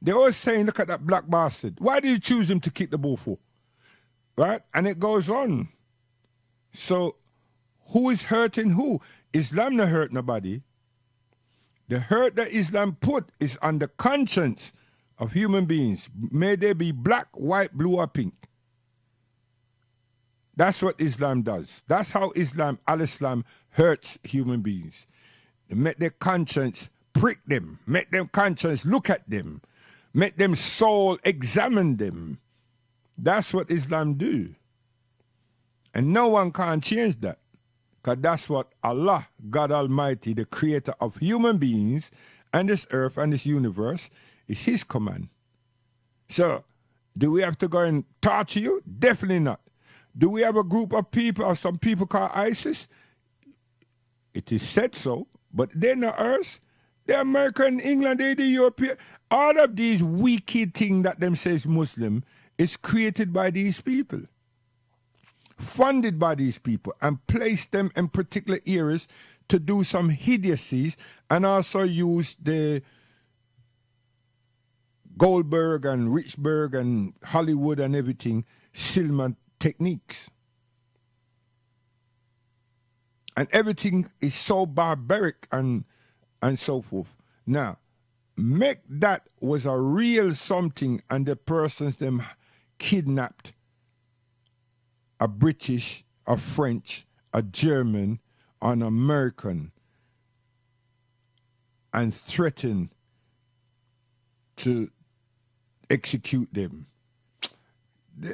Speaker 2: They're always saying, look at that black bastard. Why did you choose him to kick the ball for? Right? And it goes on. So, who is hurting who? Islam not hurt nobody. The hurt that Islam put is on the conscience of human beings. May they be black, white, blue, or pink. That's what Islam does. That's how Al-Islam hurts human beings. They make their conscience prick them. Make them conscience look at them. Make them soul examine them. That's what Islam do. And no one can change that. Because that's what Allah, God Almighty, the creator of human beings and this earth and this universe, is his command. So, do we have to go and torture you? Definitely not. Do we have a group of people or some people called ISIS? It is said so, but they're not ours. They're American, England, they're the European. All of these wicked things that them says Muslim is created by these people, funded by these people, and placed them in particular areas to do some idiocies and also use the Goldberg and Richburg and Hollywood and everything, Silman techniques. And everything is so barbaric and so forth. Now, make that was a real something and the persons them kidnapped a British, a French, a German, an American and threatened to execute them.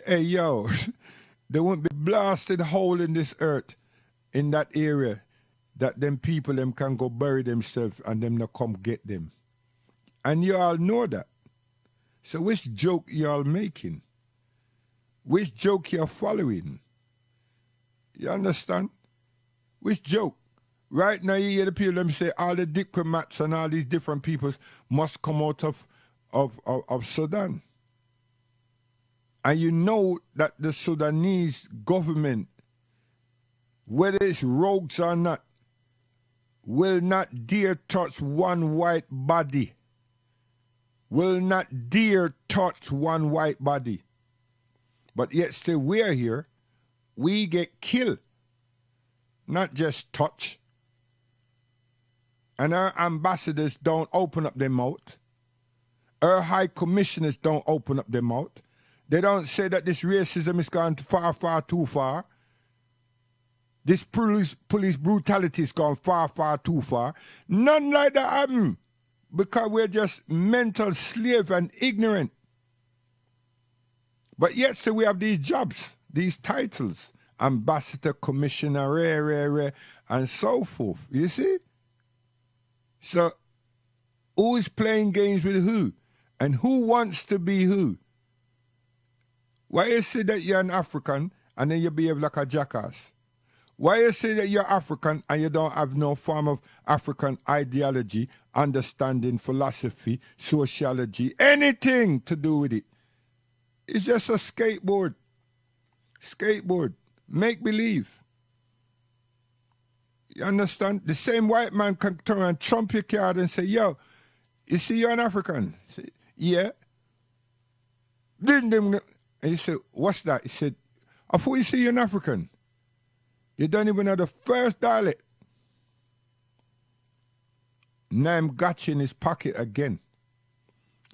Speaker 2: Hey, yo, there won't be blasted hole in this earth in that area that them people them can go bury themselves and them not come get them. And you all know that. So which joke y'all making? Which joke you're following? You understand? Which joke? Right now you hear the people them say all the diplomats and all these different peoples must come out of Sudan. And you know that the Sudanese government, whether it's rogues or not, will not dare touch one white body. Will not dare touch one white body. But yet still we're here, we get killed, not just touch. And our ambassadors don't open up their mouth. Our high commissioners don't open up their mouth. They don't say that this racism is gone far, far too far. This police brutality has gone far, far too far. None like that happen because we're just mental slave and ignorant. But yet, so we have these jobs, these titles, ambassador, commissioner, and so forth. You see? So, who is playing games with who? And who wants to be who? Why you say that you're an African and then you behave like a jackass? Why you say that you're African and you don't have no form of African ideology, understanding, philosophy, sociology, anything to do with it? It's just a skateboard. Skateboard. Make believe. You understand? The same white man can turn and trump your card and say, yo, you see you're an African? Say, yeah. And you say, what's that? He said, I thought you see you're an African. You don't even know the first dialect. Now I'm got you in his pocket again.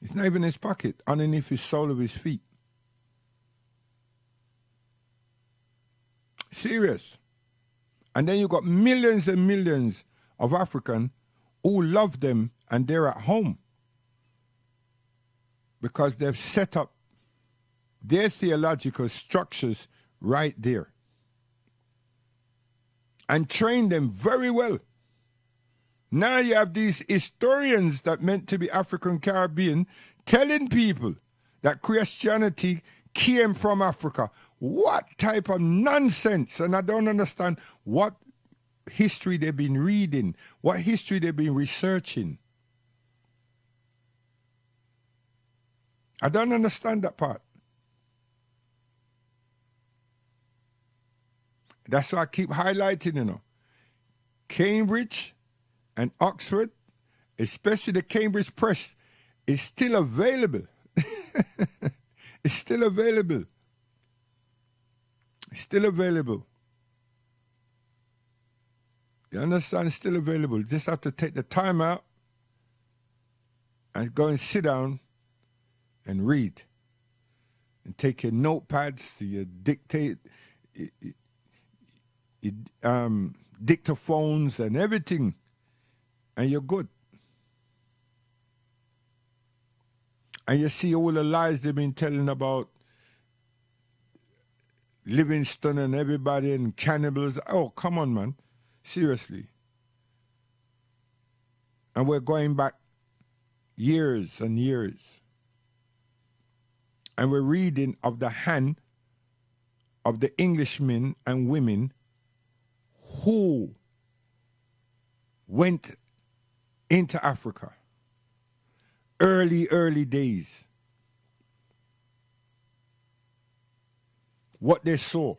Speaker 2: It's not even in his pocket, underneath his sole of his feet. Serious. And then you got millions and millions of Africans who love them and they're at home because they've set up their theological structures right there and trained them very well. Now you have these historians that meant to be African Caribbean telling people that Christianity came from Africa. What type of nonsense? And I don't understand what history they've been reading, what history they've been researching. I don't understand that part. That's why I keep highlighting, you know. Cambridge and Oxford, especially the Cambridge Press, is still available. It's still available. It's still available. You understand? It's still available. You just have to take the time out and go and sit down and read. And take your notepads, your dictaphones and everything, and you're good. And you see all the lies they've been telling about Livingston and everybody and cannibals. Oh, come on, man. Seriously. And we're going back years and years. And we're reading of the hand of the Englishmen and women who went into Africa. Early days. What they saw.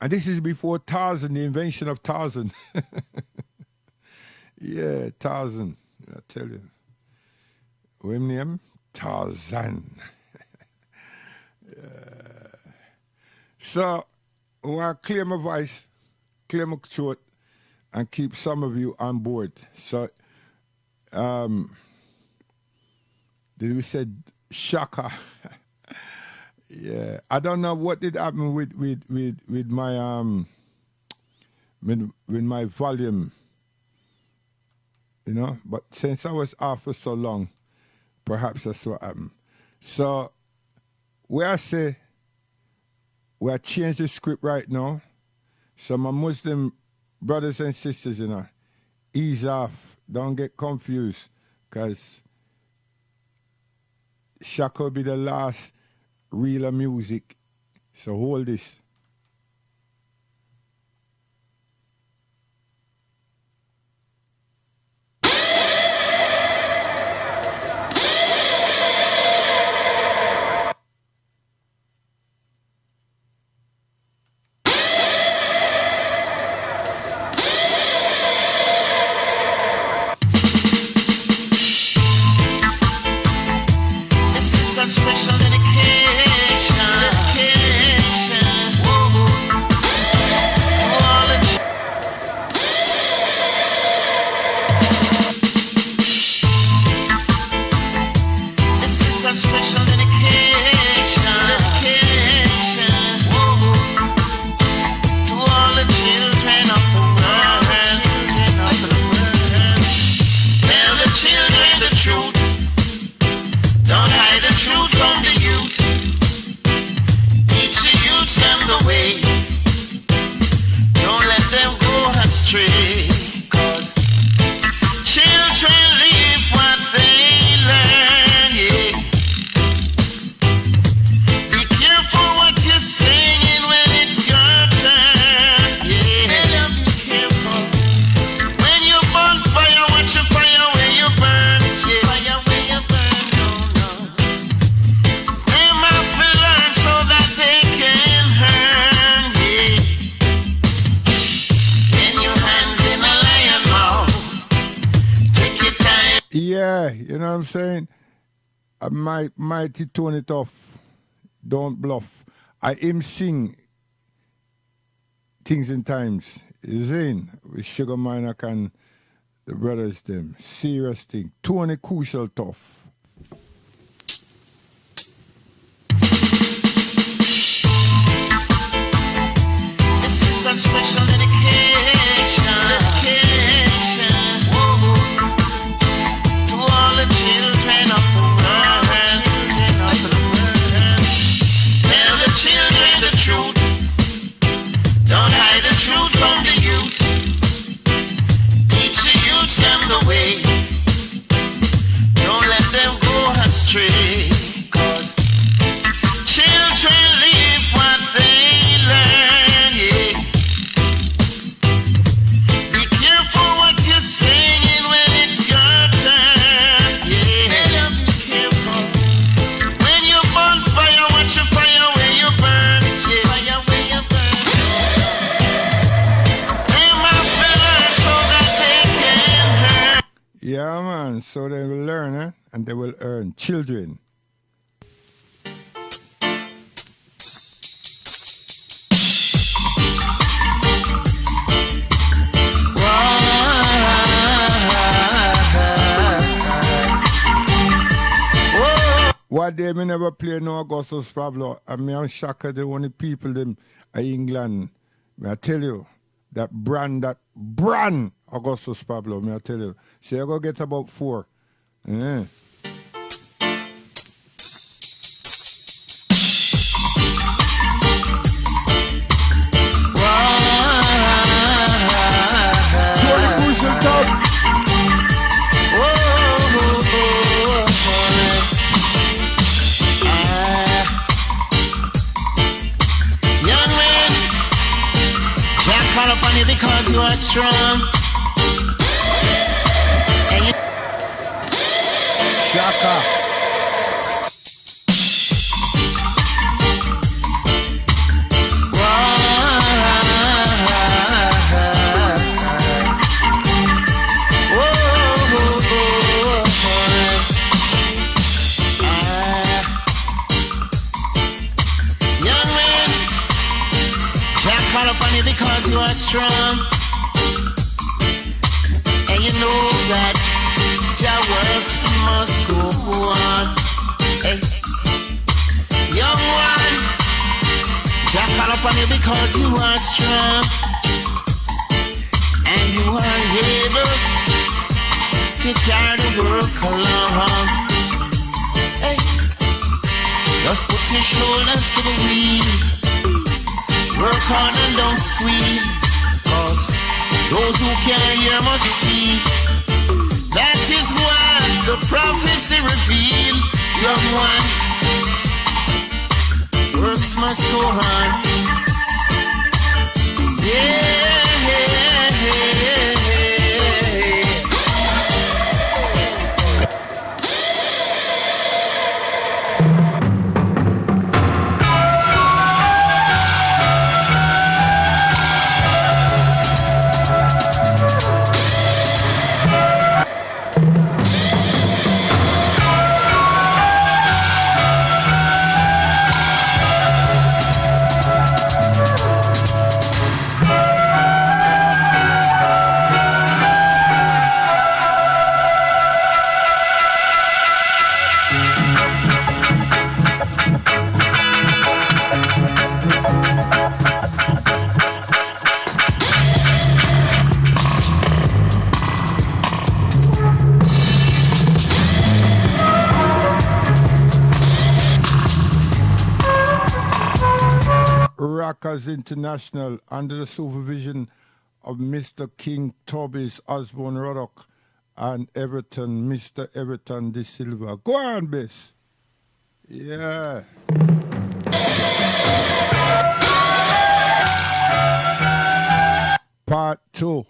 Speaker 2: And this is before Tarzan, the invention of Tarzan. Yeah, Tarzan. I tell you. What him name? Tarzan. So, I want to clear my voice, clear my throat, and keep some of you on board. So, did we say Shaka? Yeah, I don't know what did happen with my with my volume, you know. But since I was off for so long, perhaps that's what happened. So, where I say we are changing the script right now. So my Muslim brothers and sisters, you know, ease off. Don't get confused, because Shaka will be the last real music. So hold this.
Speaker 1: Special dedication. This is a special dedication. To all the children of the world. Tell the children the truth. Don't hide the truth from the youth. Teach the youth them the way. Don't let them go astray. 'Cause children live what they learn, yeah. Be careful what you're singing when it's your turn, yeah. Better be careful. When you burn fire, watch your fire when you burn, yeah. Fire when you burn, no. Them have to learn so that they can earn, yeah. When your hands in a lion mouth, take your time.
Speaker 2: Yeah, you know what I'm saying? I mighty tone it off. Don't bluff. I him sing things and times. You saying? With Sugar Minor and the brothers them. Serious thing. Tone it crucial tough.
Speaker 1: This is a special dedication. To all the children of the world. Tell the children the truth. Don't hide the truth from the youth. Teach the youth them the way. Don't let them go astray. 'Cause children live what they learn, yeah. Be careful what you're singing when it's your turn, yeah. Better be careful. When you burn fire, watch your fire when you burn, yeah. Fire when you burn. Them have to learn so that they can learn.
Speaker 2: Yeah, man. So they will learn, and they will earn. Children. What day me never play no Augustus Pablo, and me and Shaka the only people them in England. Me I tell you, that brand Augustus Pablo, me I tell you. So you go get about 4. Yeah.
Speaker 1: Call upon you because you are strong. And you
Speaker 2: Shaka.
Speaker 1: are strong, and you know that your works must go on. Hey, young one, Jah call upon you because you are strong, and you are able to carry the work along. Hey, just put your shoulders to the wheel. Work hard and don't squeal, 'cause those who can't hear must feel. That is what the prophecy reveal. Young one, works must go on. Yeah.
Speaker 2: Rockers International, under the supervision of Mr. King Tobies Osborne Ruddock and Everton, Mr. Everton De Silva. Go on, Biss. Yeah. Part 2.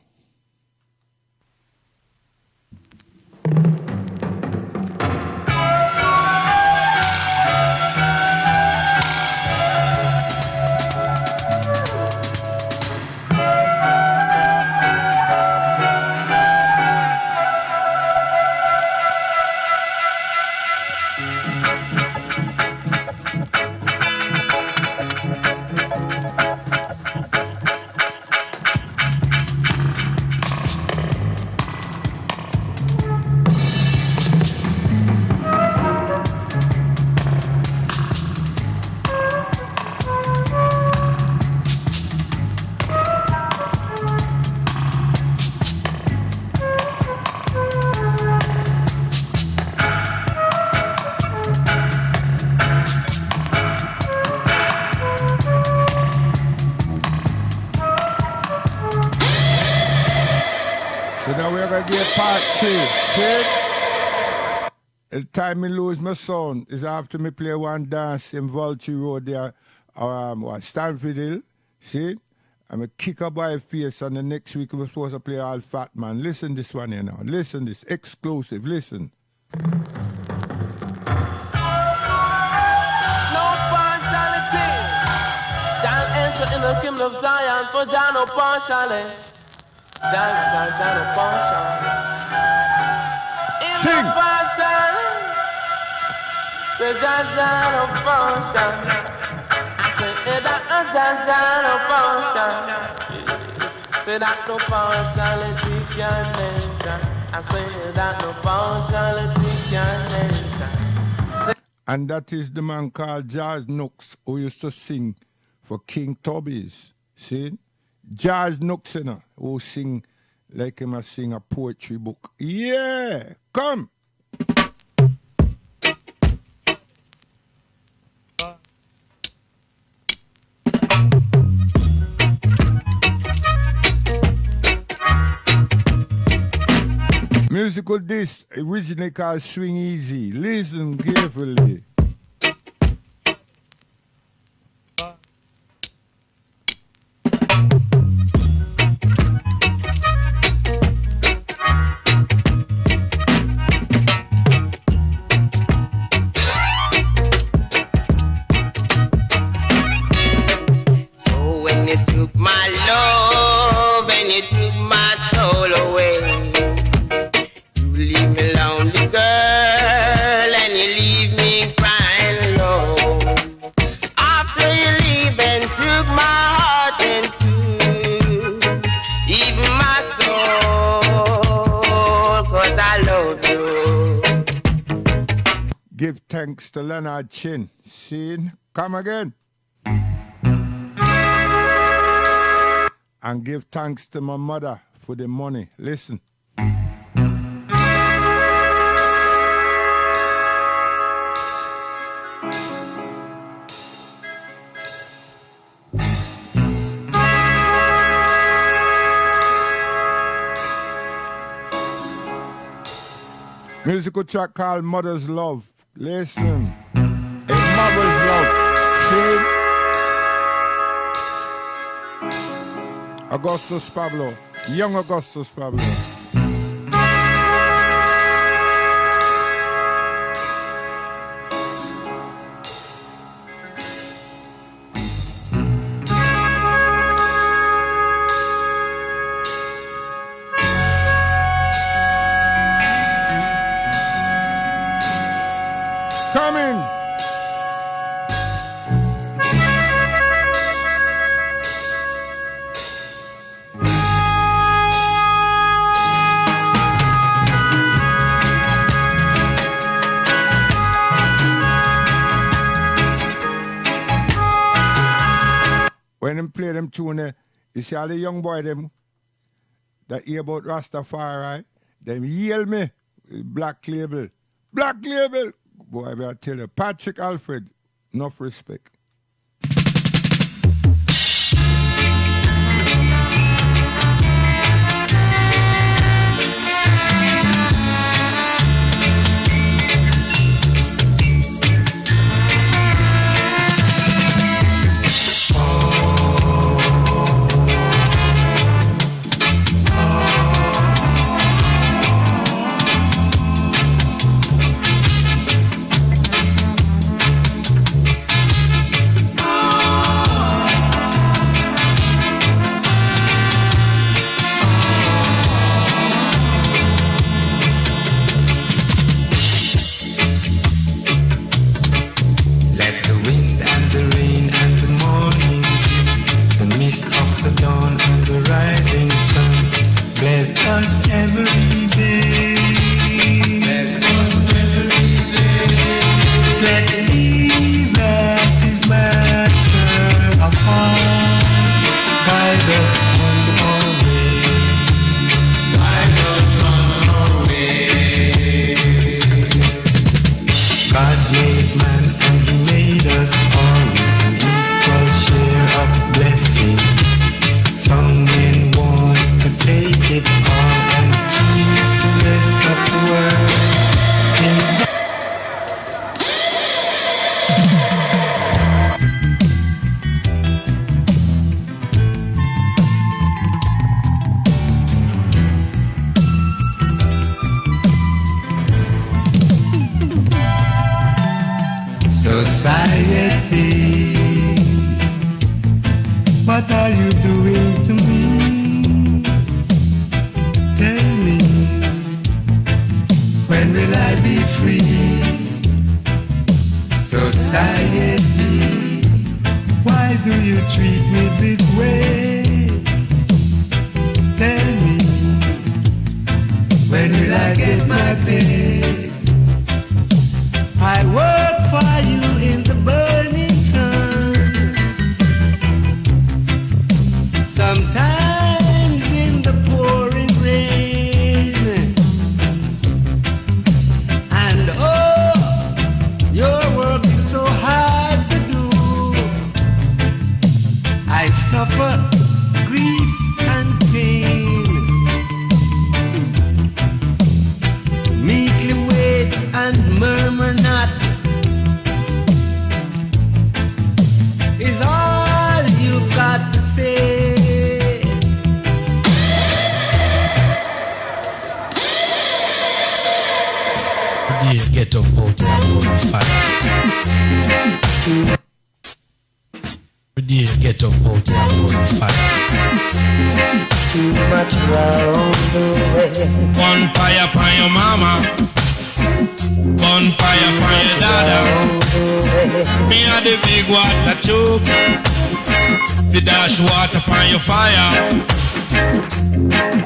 Speaker 2: Part 3. See? The time me lose my sound is after me play one dance in Vulture Road there, Stanfield Hill. See? I'm a kick a boy face, and the next week we're supposed to play all Fat Man. Listen this one here now. Listen this. Exclusive. Listen.
Speaker 3: No partiality. John enter in the kingdom of Zion, for John no partiality. John no partiality.
Speaker 2: Sing.
Speaker 3: Say John no partiality. I say that John no partiality. Say that no partiality can enter. I say that no partiality can enter.
Speaker 2: And that is the man called Jazz Nooks who used to sing for King Tobies. See? Jazz Nooks, you know, who sing like him a sing a poetry book. Yeah! Come! Musical disc originally called Swing Easy. Listen carefully.
Speaker 3: So when you took my love and you took my soul away, you leave me lonely, girl, and you leave me crying.
Speaker 2: Give thanks to Leonard Chin. Scene, come again. And give thanks to my mother for the money. Listen. Musical track called Mother's Love. Listen. A mother's love. See? Augustus Pablo. Young Augustus Pablo. Coming. When them play them tune, you see all the young boy them that hear about Rastafari, them yell me, Black Label. Black Label! Boy, I better tell you, Patrick Alfred, enough respect.
Speaker 4: What are you doing to me? Tell me, when will I be free? Society, why do you treat me this way? Tell me, when will I get my pay? I work for you in the burning sun, sometimes in the pouring rain, and oh, your work is so hard to do. I suffer grief and pain, meekly wait and murmur not, is all you've got to say.
Speaker 5: Yeah, get up out and fire. Yeah, get up out and fire.
Speaker 6: Too much round the way.
Speaker 5: Bonfire for your mama, bonfire for your dada. Me and the big water tube, fi dash water for your fire.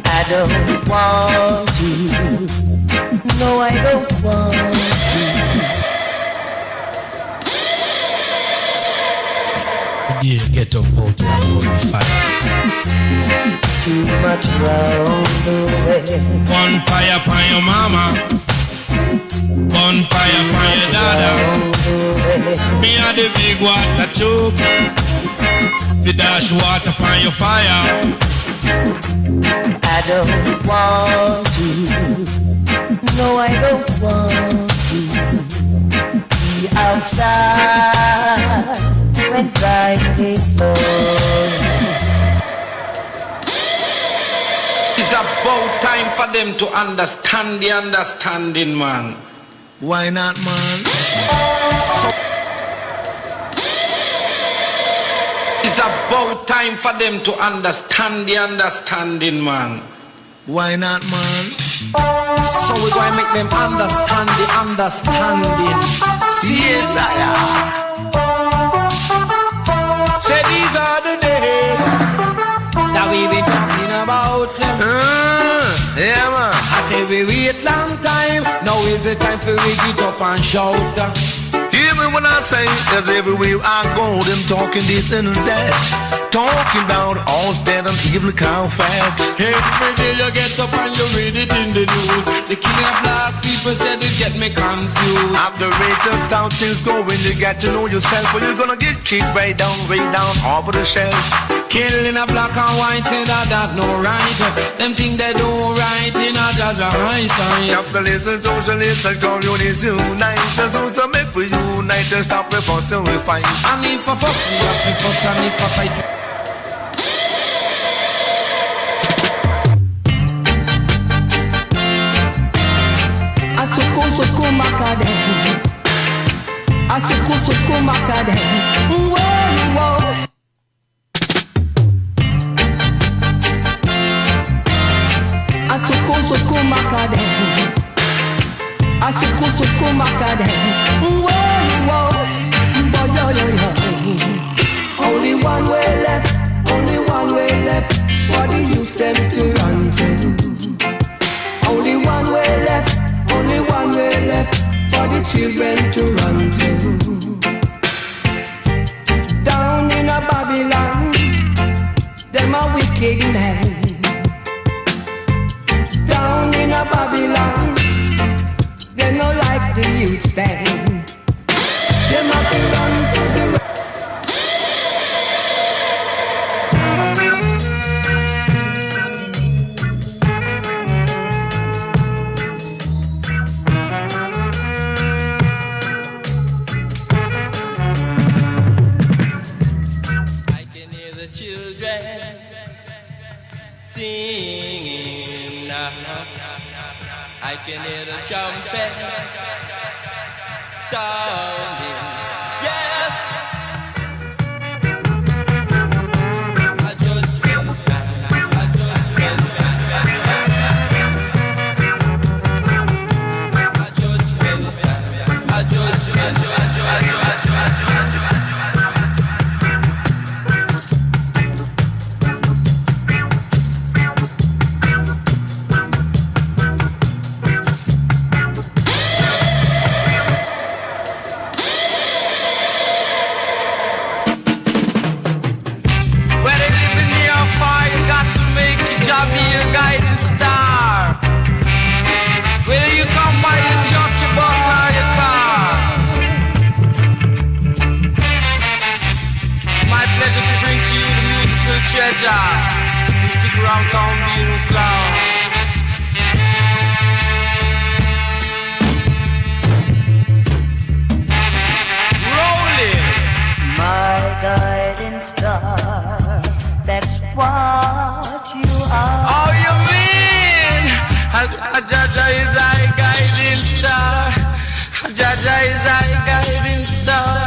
Speaker 6: I don't want to. No, I don't want to.
Speaker 5: Yeah, get up out of fire.
Speaker 6: Too much round the way.
Speaker 5: Bonfire upon your mama. Bonfire upon your dada. Me and the big water tube. The dash water upon your fire.
Speaker 6: I don't want to. No, I don't want to be outside when time is born.
Speaker 7: It's about time for them to understand the understanding, man.
Speaker 1: Why not, man?
Speaker 7: It's about time for them to understand the understanding, man.
Speaker 1: Why not, man?
Speaker 7: So we're going to make them understand the understanding.
Speaker 1: Yes, I am.
Speaker 3: Say these are the days that we've been talking about.
Speaker 1: Yeah, man.
Speaker 3: I say we wait long time. Now is the time for we get up and shout.
Speaker 1: Hear me when I say, cause everywhere I go, them talking this and that. Talking about all dead and even cow fat.
Speaker 3: Every day you get up and you read it in the news. The killing of black people said it get me confused.
Speaker 1: At the rate of how things going, you got to know yourself, or you're gonna get kicked right down off of the shelf.
Speaker 3: Killing a black and white say that no right. Them think they do right in a judge high side.
Speaker 1: Capitalism, socialism, communism, unite. Just to make we unite and stop the fuss and we fight.
Speaker 3: And if a fuss, we have to fuss, and if a fight.
Speaker 8: Asuku makade, asuku makade, whoa. Asuku makade, asuku makade, whoa. Yo. Only one way left for the youth them to run to. Only one way left for the children to run to. Down in a Babylon, them a wicked men. Down in a Babylon, they no like the youth then. Them a be run to the.
Speaker 3: Singing, I can hear the trumpet sounding. Yes, I just feel that. Treasure, stick around town, be no clown. Rolling.
Speaker 6: My guiding star, that's what you are.
Speaker 3: Oh, you mean? Jaja is our guiding star. Jaja is our guiding star.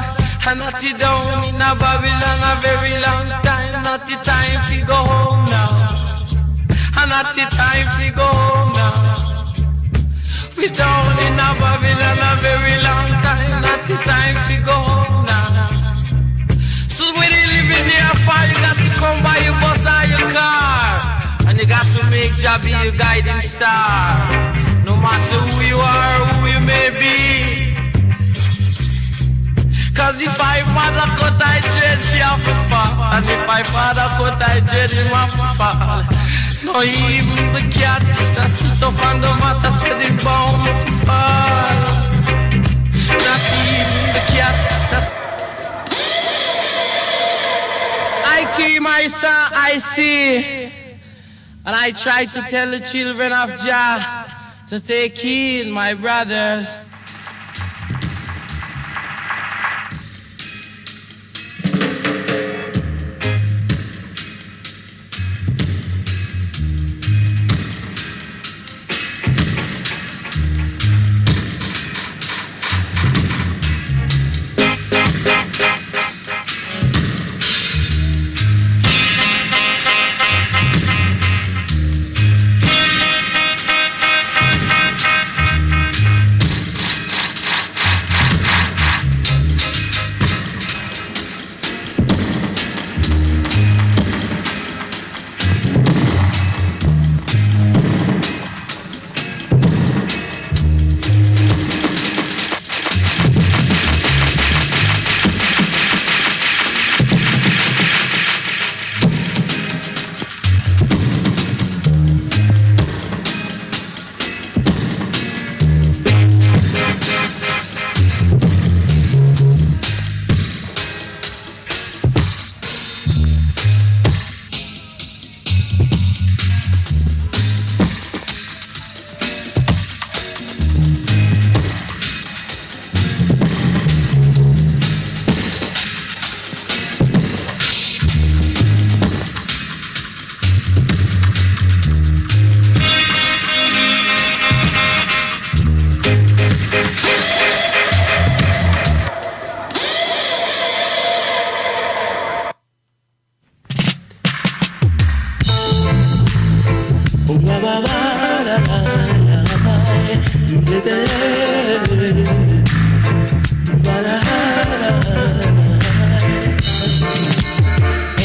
Speaker 3: And not it down in a Babylon a very long time. Not the time to go home now. And not the time to go home now. We down in a Babylon a very long time. Not the time to go home now. So when you live in your fire, you got to come by your bus or your car. And you got to make Jah be your guiding star. No matter who you are, who you may be. Cause if I mother cut I change, she have to my father could I dread him a fall. No even the cat that sit up on the mat said it bound to fall. Not even the cat that's I came, I saw, I see. And I try to tell the children of Jah to take heed, my brothers.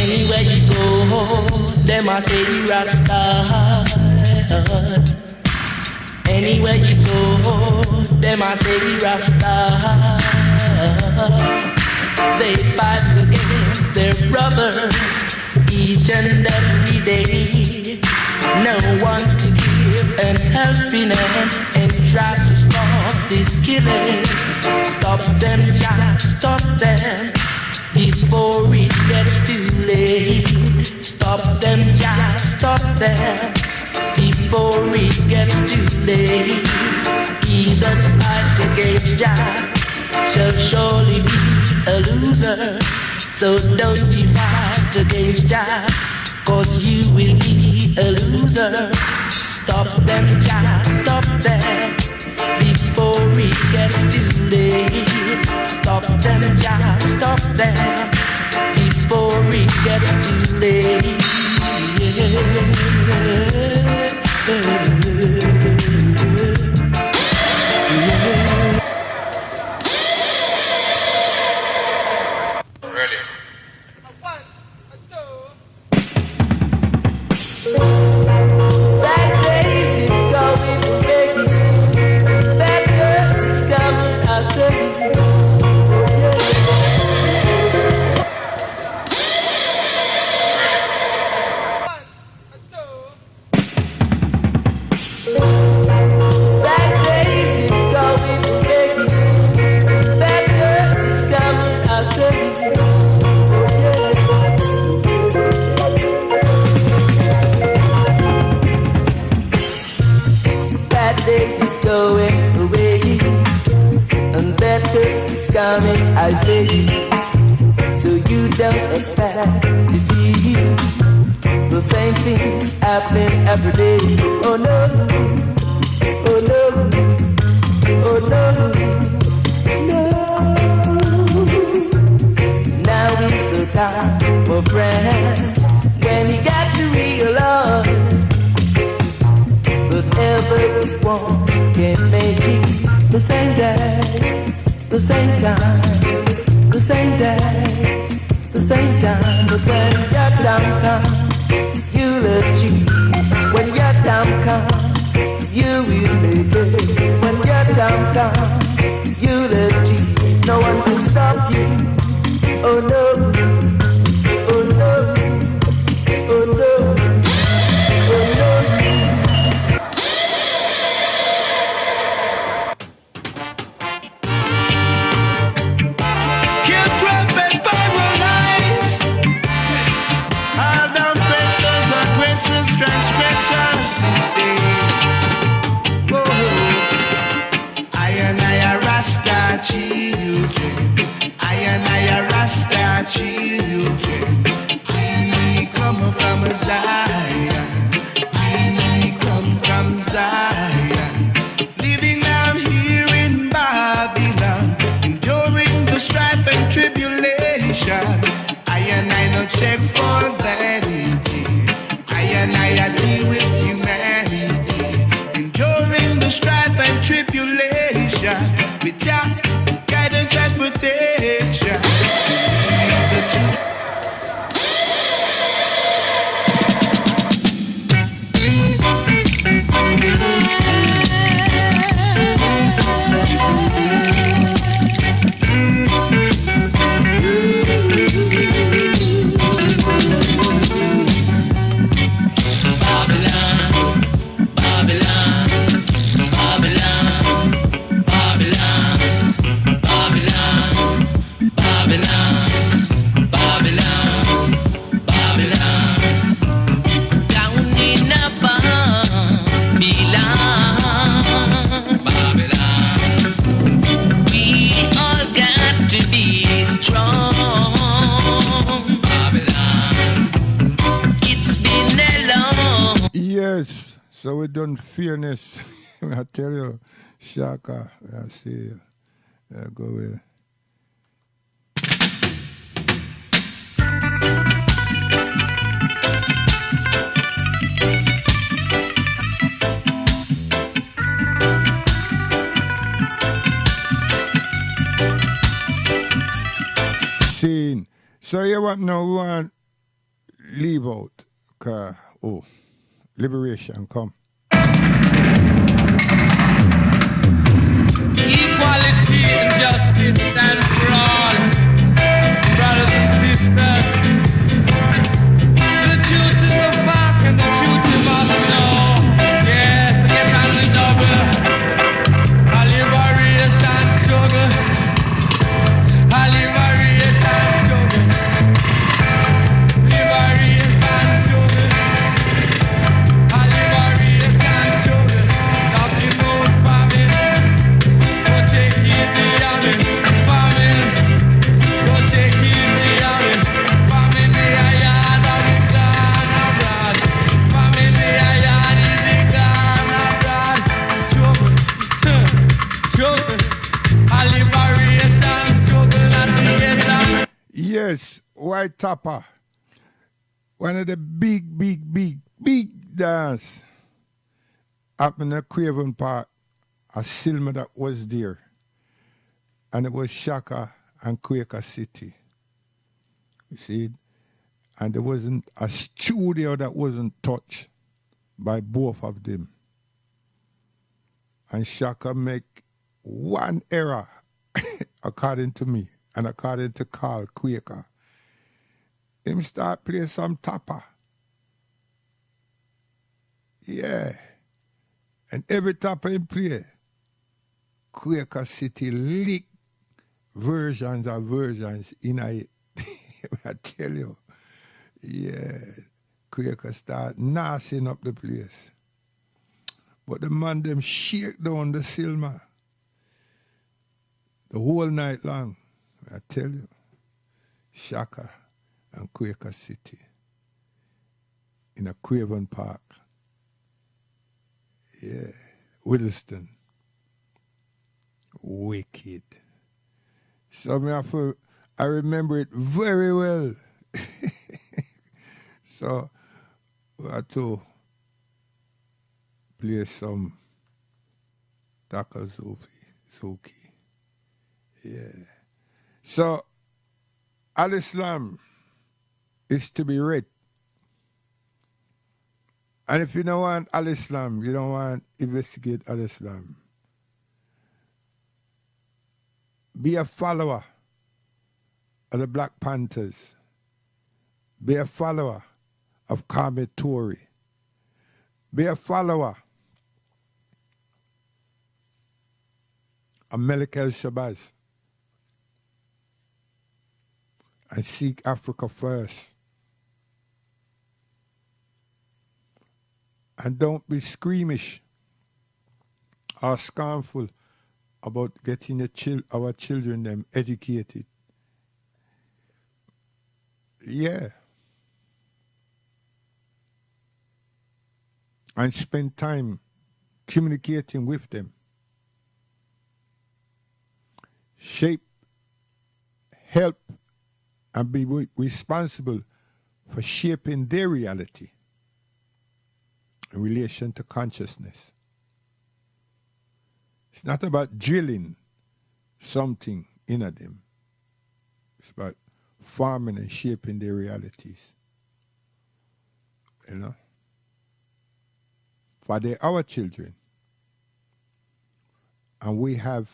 Speaker 9: Anywhere you go, them I say you Rasta. Anywhere you go, them I say you Rasta. They fight against their brothers each and every day. No one to give an helping hand and try to stop this killing. Stop them, just stop them before it gets too late. Stop them, just stop them before it gets too late. He that fight against Jah shall surely be a loser. So don't you fight against Jah, 'cause you will be a loser. Stop them, just stop them before it gets too late. Stop them, just stop them before it gets too late. I say, so you don't expect to see you. The same thing happening every day. Oh no, oh no, oh no, no. Now is the time for friends when you got to realize that everyone can make it the same day. The same time, the same day, the same time. But when your time comes, you'll achieve. When your time comes, you will make it. When your time comes, you'll achieve. No one can stop you. Oh no, oh no.
Speaker 2: So we done fairness. I tell you, Shaka, I see you. Go away. Scene. So you want now we want leave out. Oh, liberation come.
Speaker 3: Equality and justice stand for all, brothers and sisters. The truth is a fact and the truth you must know. Yes, get on the double. A liberation struggle. A liberation struggle. Liberation struggle. A liberation struggle. Nothing more famine. Go take it the army. Famine. Go take it the army. Famine the yard of the gun abroad. Famine the yard in the gun abroad. Struggle. Struggle. A liberation struggle and together.
Speaker 2: Yes, White Topper. One of the big dance happened at Craven Park, a Silma that was there. And it was Shaka and Quaker City. You see it? And there wasn't a studio that wasn't touched by both of them. And Shaka make one error, according to me, and according to Carl Quaker. Him start play some topper. Yeah. And every topper him play, Quaker City lick versions of versions in it. I tell you. Yeah. Quaker start gnashing up the place. But the man them shake down the Silma the whole night long. I tell you. Shaka and Quaker City in a Craven Park. Yeah. Williston. Wicked. So I remember it very well. So we had to play some Takazuki. Yeah. So Al-Islam is to be read. And if you don't want Al-Islam, you don't want to investigate Al-Islam, be a follower of the Black Panthers. Be a follower of Kwame Ture. Be a follower of Melik El-Shabazz. And seek Africa first. And don't be squeamish or scornful about getting our children them educated. Yeah. And spend time communicating with them. Shape, help, and be responsible for shaping their reality in relation to consciousness. It's not about drilling something in them. It's about forming and shaping their realities. You know? For they're our children. And we have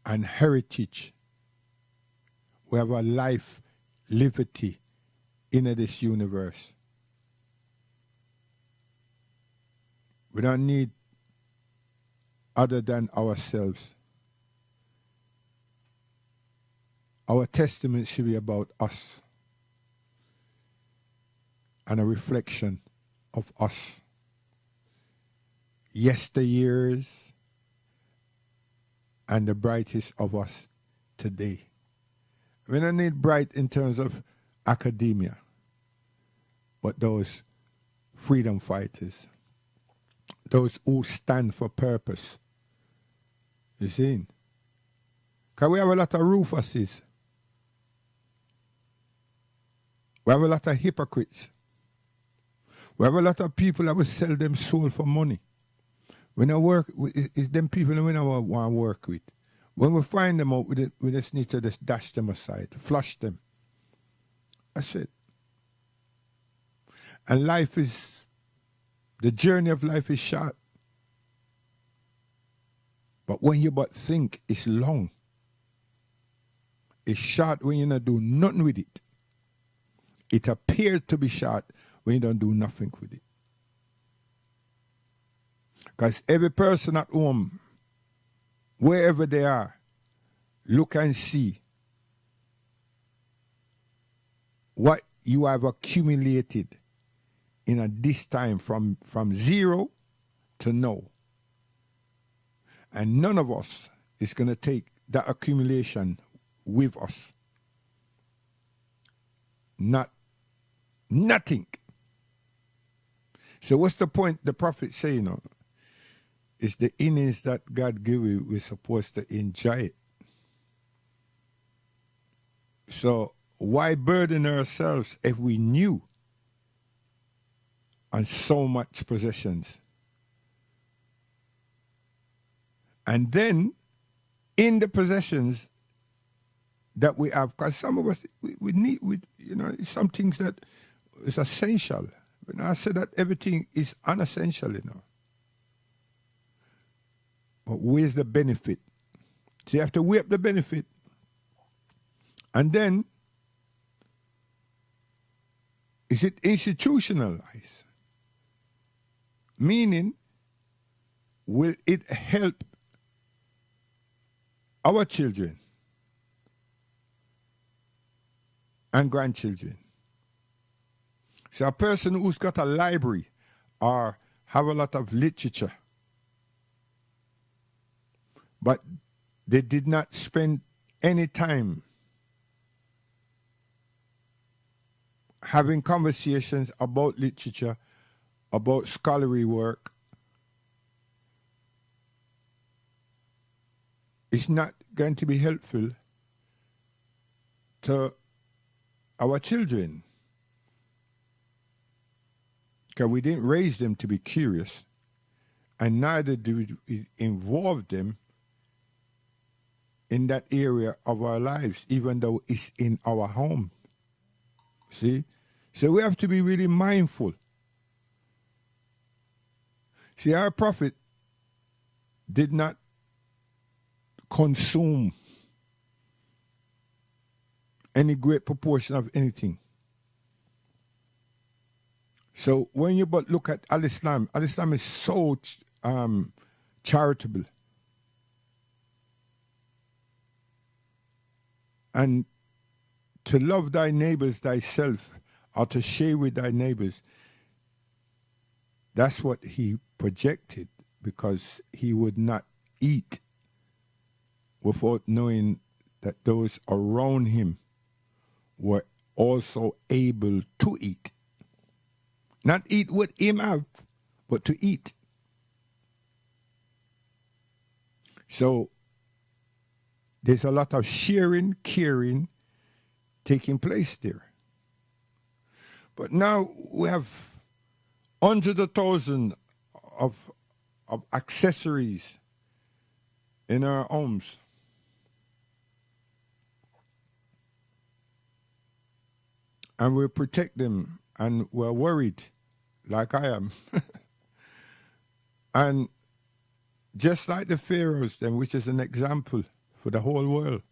Speaker 2: an heritage. We have a life, liberty in this universe. We don't need other than ourselves. Our testament should be about us and a reflection of us. Yesteryears and the brightest of us today. We don't need bright in terms of academia, but those freedom fighters, those who stand for purpose. You see? Because we have a lot of Rufuses. We have a lot of hypocrites. We have a lot of people that will sell them soul for money. We don't work with, it's them people that we don't want to work with. When we find them out, we just need to just dash them aside, flush them. That's it. And the journey of life is short. But when you but think it's long, it's short when you not do nothing with it. It appears to be short when you don't do nothing with it. Because every person at home, wherever they are, look and see what you have accumulated in this time from zero to now. And none of us is going to take that accumulation with us. Nothing. So what's the point the prophet say, you know? It's the innings that God gave you, we're supposed to enjoy it. So why burden ourselves if we knew on so much possessions? And then in the possessions that we have, because some of us, we need, some things that is essential. But I say that everything is unessential, But where's the benefit? So you have to weigh up the benefit. And then, is it institutionalized? Meaning, will it help our children and grandchildren? So a person who's got a library or have a lot of literature, but they did not spend any time having conversations about literature, about scholarly work, it's not going to be helpful to our children. Because we didn't raise them to be curious, and neither do we involve them in that area of our lives, even though it's in our home. See? So we have to be really mindful. See, our prophet did not consume any great proportion of anything. So when you but look at Al-Islam is so charitable. And to love thy neighbors thyself, or to share with thy neighbors, that's what he projected, because he would not eat without knowing that those around him were also able to eat. Not eat what him have, but to eat. So there's a lot of sharing, caring taking place there. But now we have hundreds of thousands of accessories in our homes. And we protect them, and we're worried, like I am. And just like the pharaohs, then, which is an example for the whole world,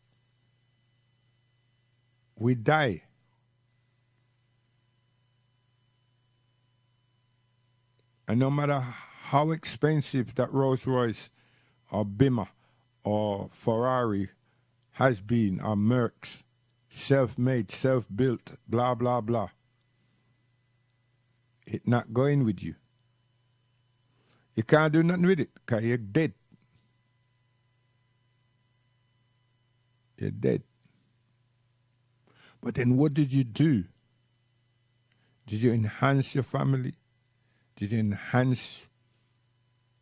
Speaker 2: we die. And no matter how expensive that Rolls Royce or Beamer or Ferrari has been, or Mercs, self-made, self-built, blah, blah, blah, it's not going with you. You can't do nothing with it because you're dead. You're dead. But then what did you do Did you enhance your family? Did you enhance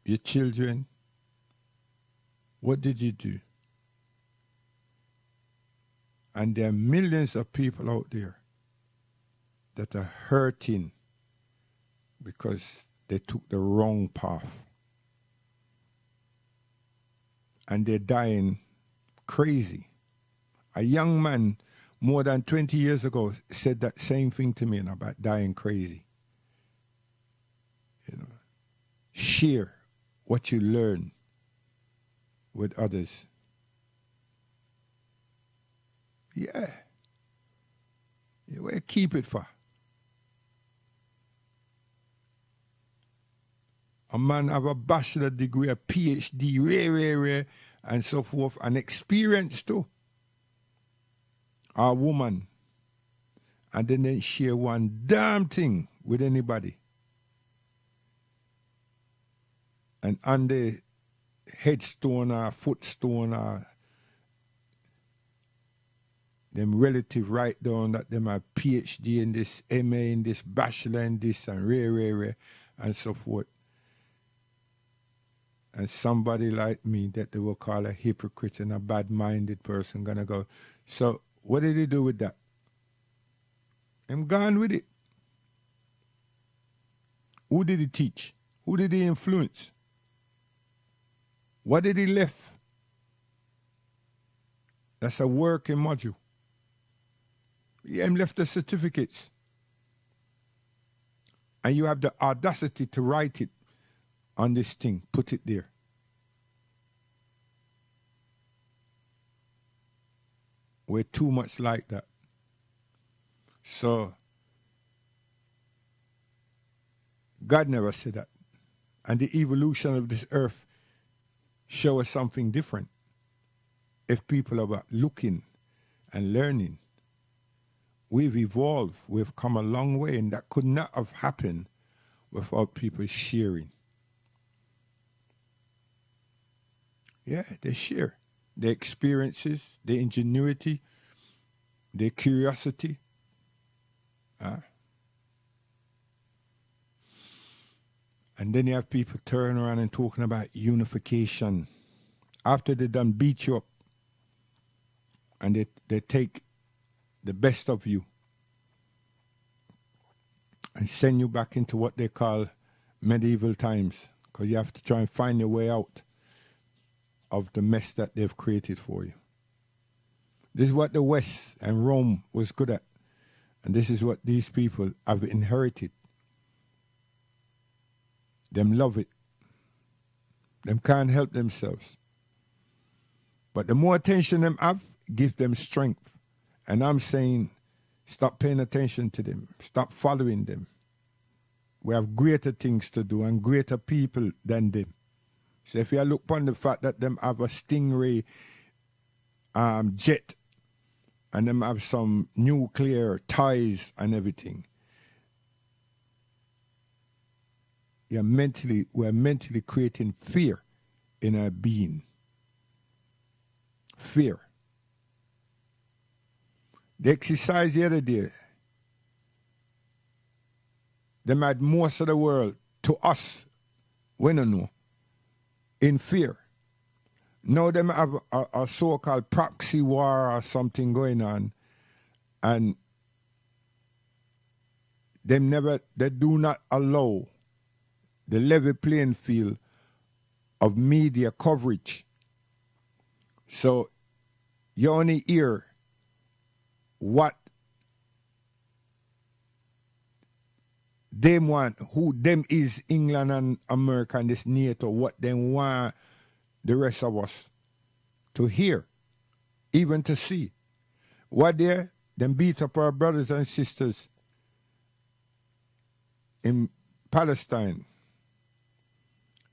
Speaker 2: your children? What did you do? And there are millions of people out there that are hurting because they took the wrong path. And they're dying crazy. A young man more than 20 years ago said that same thing to me about dying crazy. You know, share what you learn with others. Yeah. Where keep it for? A man have a bachelor degree, a PhD, rare, and so forth, and experience too. A woman, and then they share one damn thing with anybody. And on the headstone or footstone or them relative write down that them have PhD in this, MA in this, bachelor in this, and rare, and so forth. And somebody like me that they will call a hypocrite and a bad-minded person gonna go, so what did he do with that? I'm gone with it. Who did he teach? Who did he influence? What did he left? That's a working module. He left the certificates. And you have the audacity to write it on this thing, put it there. We're too much like that. So, God never said that. And the evolution of this earth show us something different. If people are looking and learning, we've evolved, we've come a long way, and that could not have happened without people sharing. Yeah, they share their experiences, their ingenuity, their curiosity. And then you have people turning around and talking about unification. After they done beat you up and they take the best of you and send you back into what they call medieval times, because you have to try and find your way out of the mess that they've created for you. This is what the West and Rome was good at. And this is what these people have inherited. Them love it. Them can't help themselves. But the more attention them have, give them strength. And I'm saying, stop paying attention to them. Stop following them. We have greater things to do and greater people than them. So if you look upon the fact that them have a Stingray jet and them have some nuclear ties and everything, we're mentally creating fear in our being. Fear. The exercise the other day, them had most of the world, to us, we don't know, in fear. Now them have a so-called proxy war or something going on, and they do not allow the level playing field of media coverage. So you only hear what them want, who them is England and America and this NATO, what they want the rest of us to hear, even to see. What them beat up our brothers and sisters in Palestine.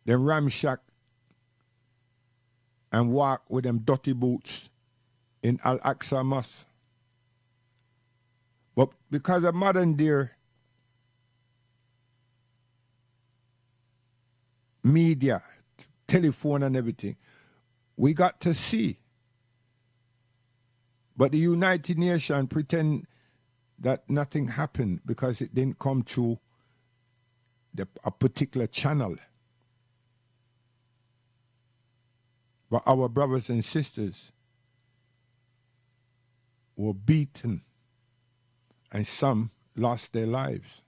Speaker 2: Them ramshack and walk with them dirty boots in Al-Aqsa Mosque. But because of modern day media, telephone and everything, we got to see. But the United Nations pretend that nothing happened because it didn't come through a particular channel. But our brothers and sisters were beaten and some lost their lives.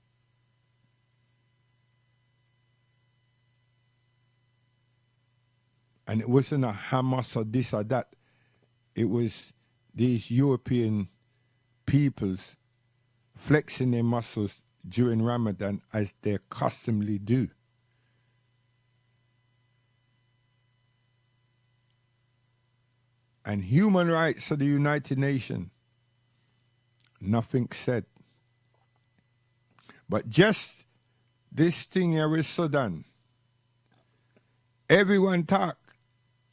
Speaker 2: And it wasn't a Hamas or this or that. It was these European peoples flexing their muscles during Ramadan as they customly do. And human rights of the United Nations, nothing said. But just this thing here with Sudan, everyone talk,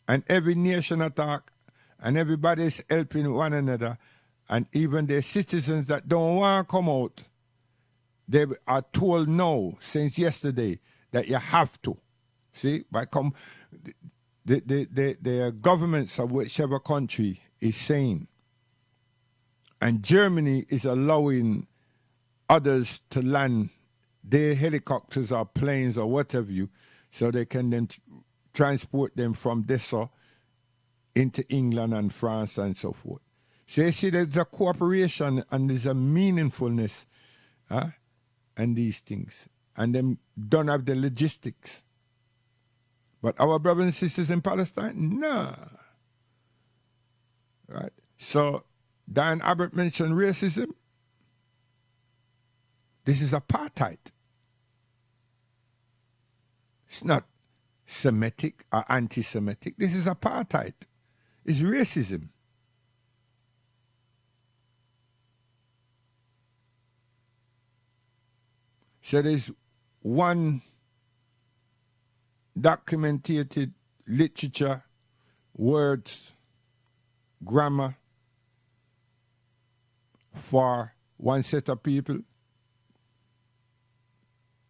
Speaker 2: and every nation attack, and everybody's helping one another, and even the citizens that don't want to come out, they are told no since yesterday that you have to. See, the governments of whichever country is saying, and Germany is allowing others to land their helicopters or planes or whatever so they can then transport them from Dessau into England and France and so forth. So you see there's a cooperation and there's a meaningfulness and these things. And them don't have the logistics. But our brothers and sisters in Palestine, nah. Right? So Dan Abbott mentioned racism. This is apartheid. It's not Semitic or anti-Semitic. This is apartheid. It's racism. So there's one documented literature, words, grammar for one set of people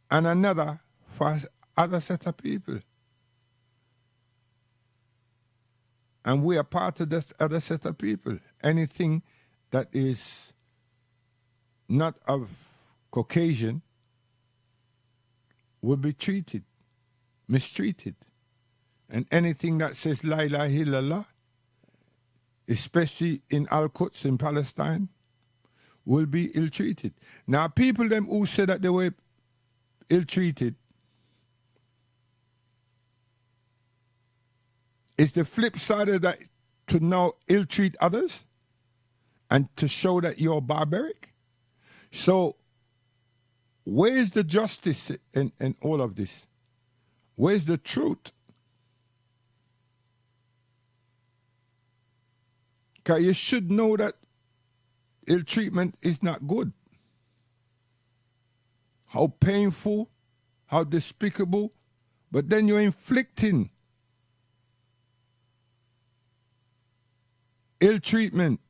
Speaker 2: and another for other set of people. And we are part of this other set of people. Anything that is not of Caucasian will be mistreated. And anything that says La ilaha illallah, especially in Al-Quds in Palestine, will be ill-treated. Now, people them who say that they were ill-treated, it's the flip side of that to now ill-treat others and to show that you're barbaric. So, where's the justice in all of this? Where's the truth? Because you should know that ill treatment is not good. How painful, how despicable, but then you're inflicting ill treatment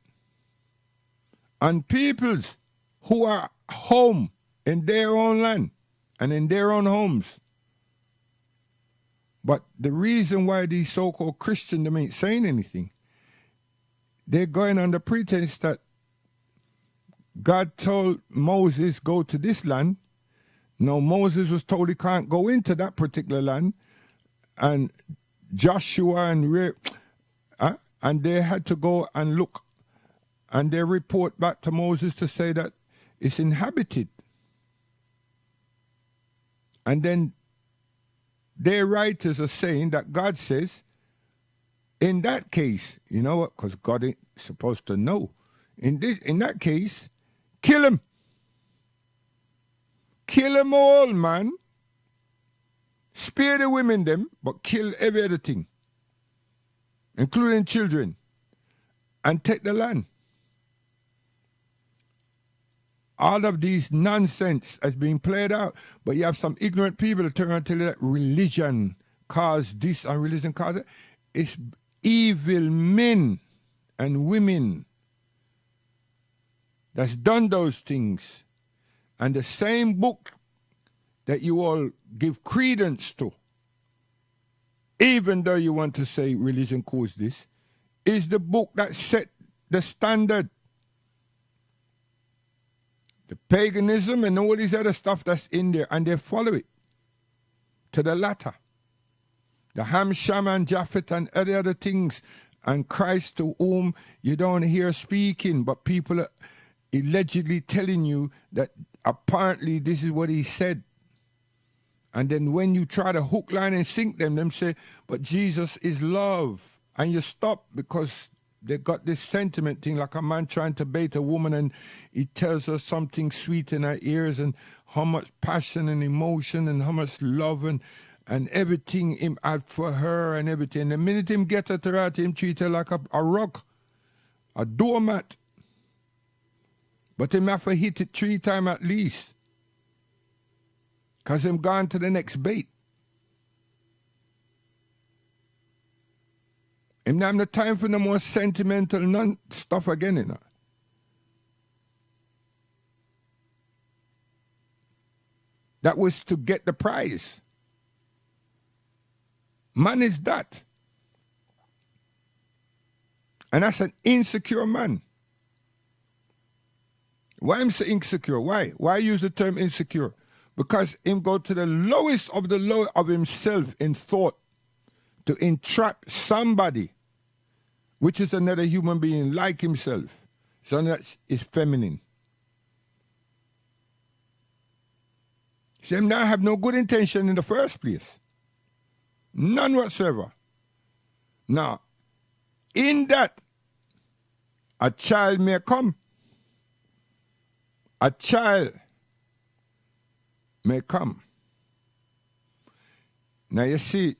Speaker 2: on peoples who are home in their own land and in their own homes. But the reason why these so-called Christians ain't saying anything, they're going on the pretense that God told Moses, go to this land. No, Moses was told he can't go into that particular land. And Joshua and they had to go and look. And they report back to Moses to say that it's inhabited. And then their writers are saying that God says, in that case, you know what, because God ain't supposed to know. In that case, kill him. Kill them all, man. Spare the women them, but kill every other thing, including children, and take the land. All of these nonsense has been played out, but you have some ignorant people that turn around and tell you that religion caused this and religion caused that. It's evil men and women that's done those things. And the same book that you all give credence to, even though you want to say religion caused this, is the book that set the standard. The paganism and all these other stuff that's in there, and they follow it to the latter. The Ham, Shem, and Japhet and other things, and Christ to whom you don't hear speaking, but people are allegedly telling you that apparently this is what he said. And then when you try to hook, line, and sink them say, but Jesus is love. And you stop because they got this sentiment thing, like a man trying to bait a woman and he tells her something sweet in her ears and how much passion and emotion and how much love and everything him had for her and everything. The minute him get her to her, him treat her like a rock, a doormat. But him have to hit it 3 times at least. Because him gone to the next bait. Him not have no time for no more sentimental stuff again, you know. That was to get the prize. Man is that. And that's an insecure man. Why am I saying insecure? Why? Why use the term insecure? Because him go to the lowest of the low of himself in thought to entrap somebody, which is another human being like himself. So that is feminine. See, him now have no good intention in the first place. None whatsoever. Now, in that, a child may come. A child may come. Now you see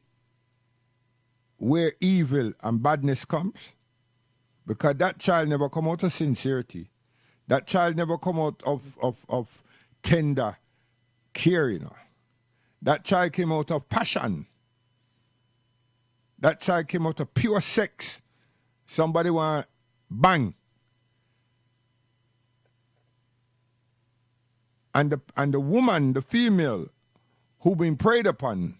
Speaker 2: where evil and badness comes, because that child never come out of sincerity. That child never come out of tender care, you know. That child came out of passion. That child came out of pure sex. Somebody want bang. And the woman, the female, who been preyed upon,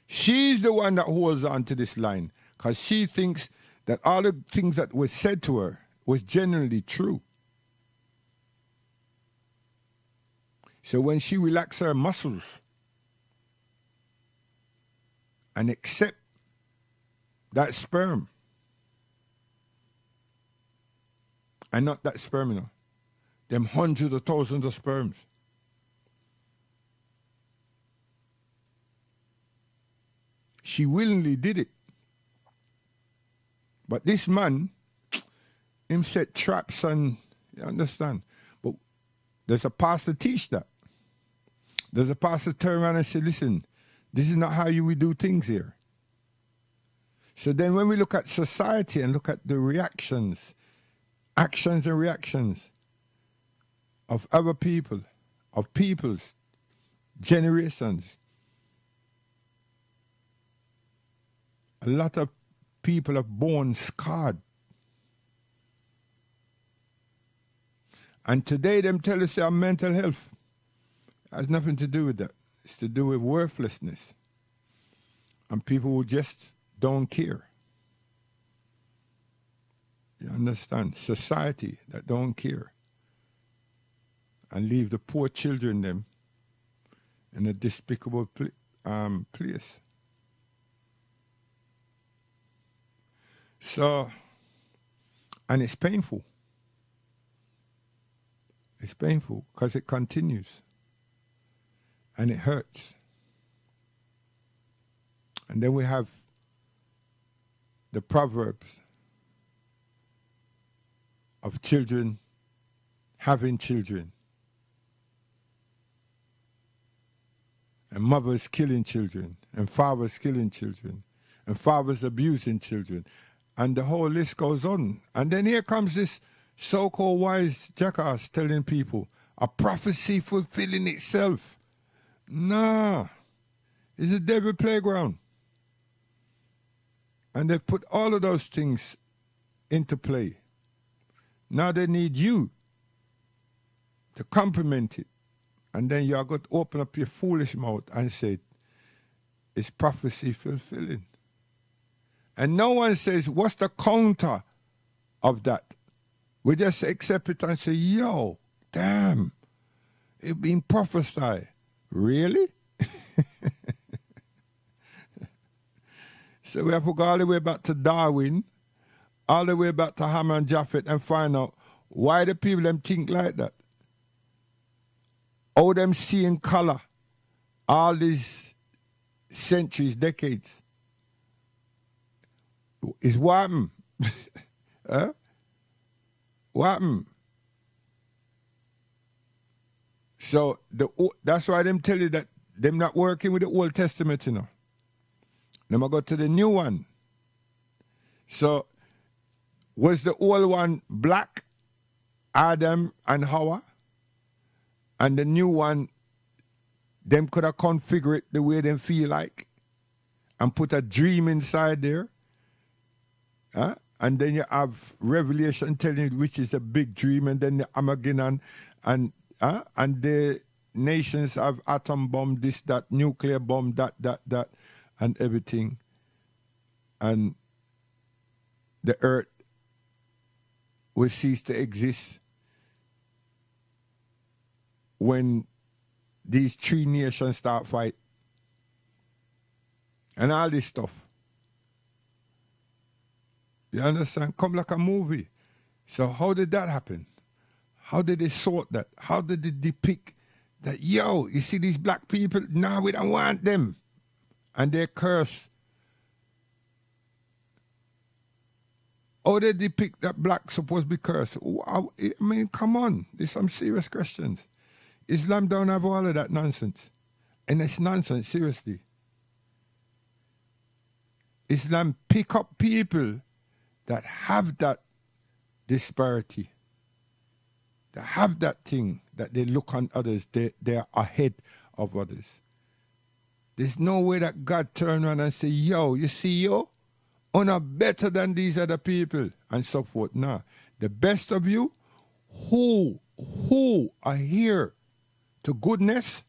Speaker 2: she's the one that holds on to this line, because she thinks that all the things that was said to her was genuinely true. So when she relaxes her muscles and accept that sperm, and not that sperm, you know, them hundreds of thousands of sperms, she willingly did it. But this man, him set traps and, you understand? But there's a pastor teach that. There's a pastor turn around and say, listen, this is not how we do things here. So then when we look at society and look at the reactions, actions and reactions of other people, of peoples, generations, a lot of people are born scarred. And today them tell us our mental health has nothing to do with that. It's to do with worthlessness. And people who just don't care. You understand? Society that don't care. And leave the poor children them in a despicable place. So, and it's painful. It's painful because it continues. And it hurts. And then we have the proverbs of children having children. And mothers killing children. And fathers killing children. And fathers abusing children. And the whole list goes on. And then here comes this so-called wise jackass telling people, a prophecy fulfilling itself. Nah, it's a devil playground. And they put all of those things into play. Now they need you to complement it. And then you're going to open up your foolish mouth and say, it's prophecy fulfilling. And no one says, what's the counter of that? We just accept it and say, yo, Damn. It been prophesied. Really? So we have to go all the way back to Darwin, all the way back to Ham and Japhet and find out why the people them think like that. How them seeing color all these centuries, decades. Is what happened? Huh? What happened? So that's why them tell you that them not working with the Old Testament, you know. Them I go to the new one. So was the old one black, Adam and Hawa? And the new one, them could have configured it the way they feel like and put a dream inside there. Huh? And then you have Revelation telling you which is a big dream, and then the Armageddon, and the nations have atom bomb, this, that, nuclear bomb, that, and everything. And the earth will cease to exist when these three nations start fight. And all this stuff. You understand? Come like a movie. So how did that happen? How did they sort that? How did they depict that, yo, you see these black people? Nah, we don't want them. And they're cursed. How they depict that black supposed to be cursed? I mean, come on. There's some serious questions. Islam don't have all of that nonsense. And it's nonsense, seriously. Islam pick up people that have that disparity, that have that thing, that they look on others, they're ahead of others. There's no way that God turn around and say, yo, you see yo? You're not better than these other people, and so forth. Nah. The best of you who are here to goodness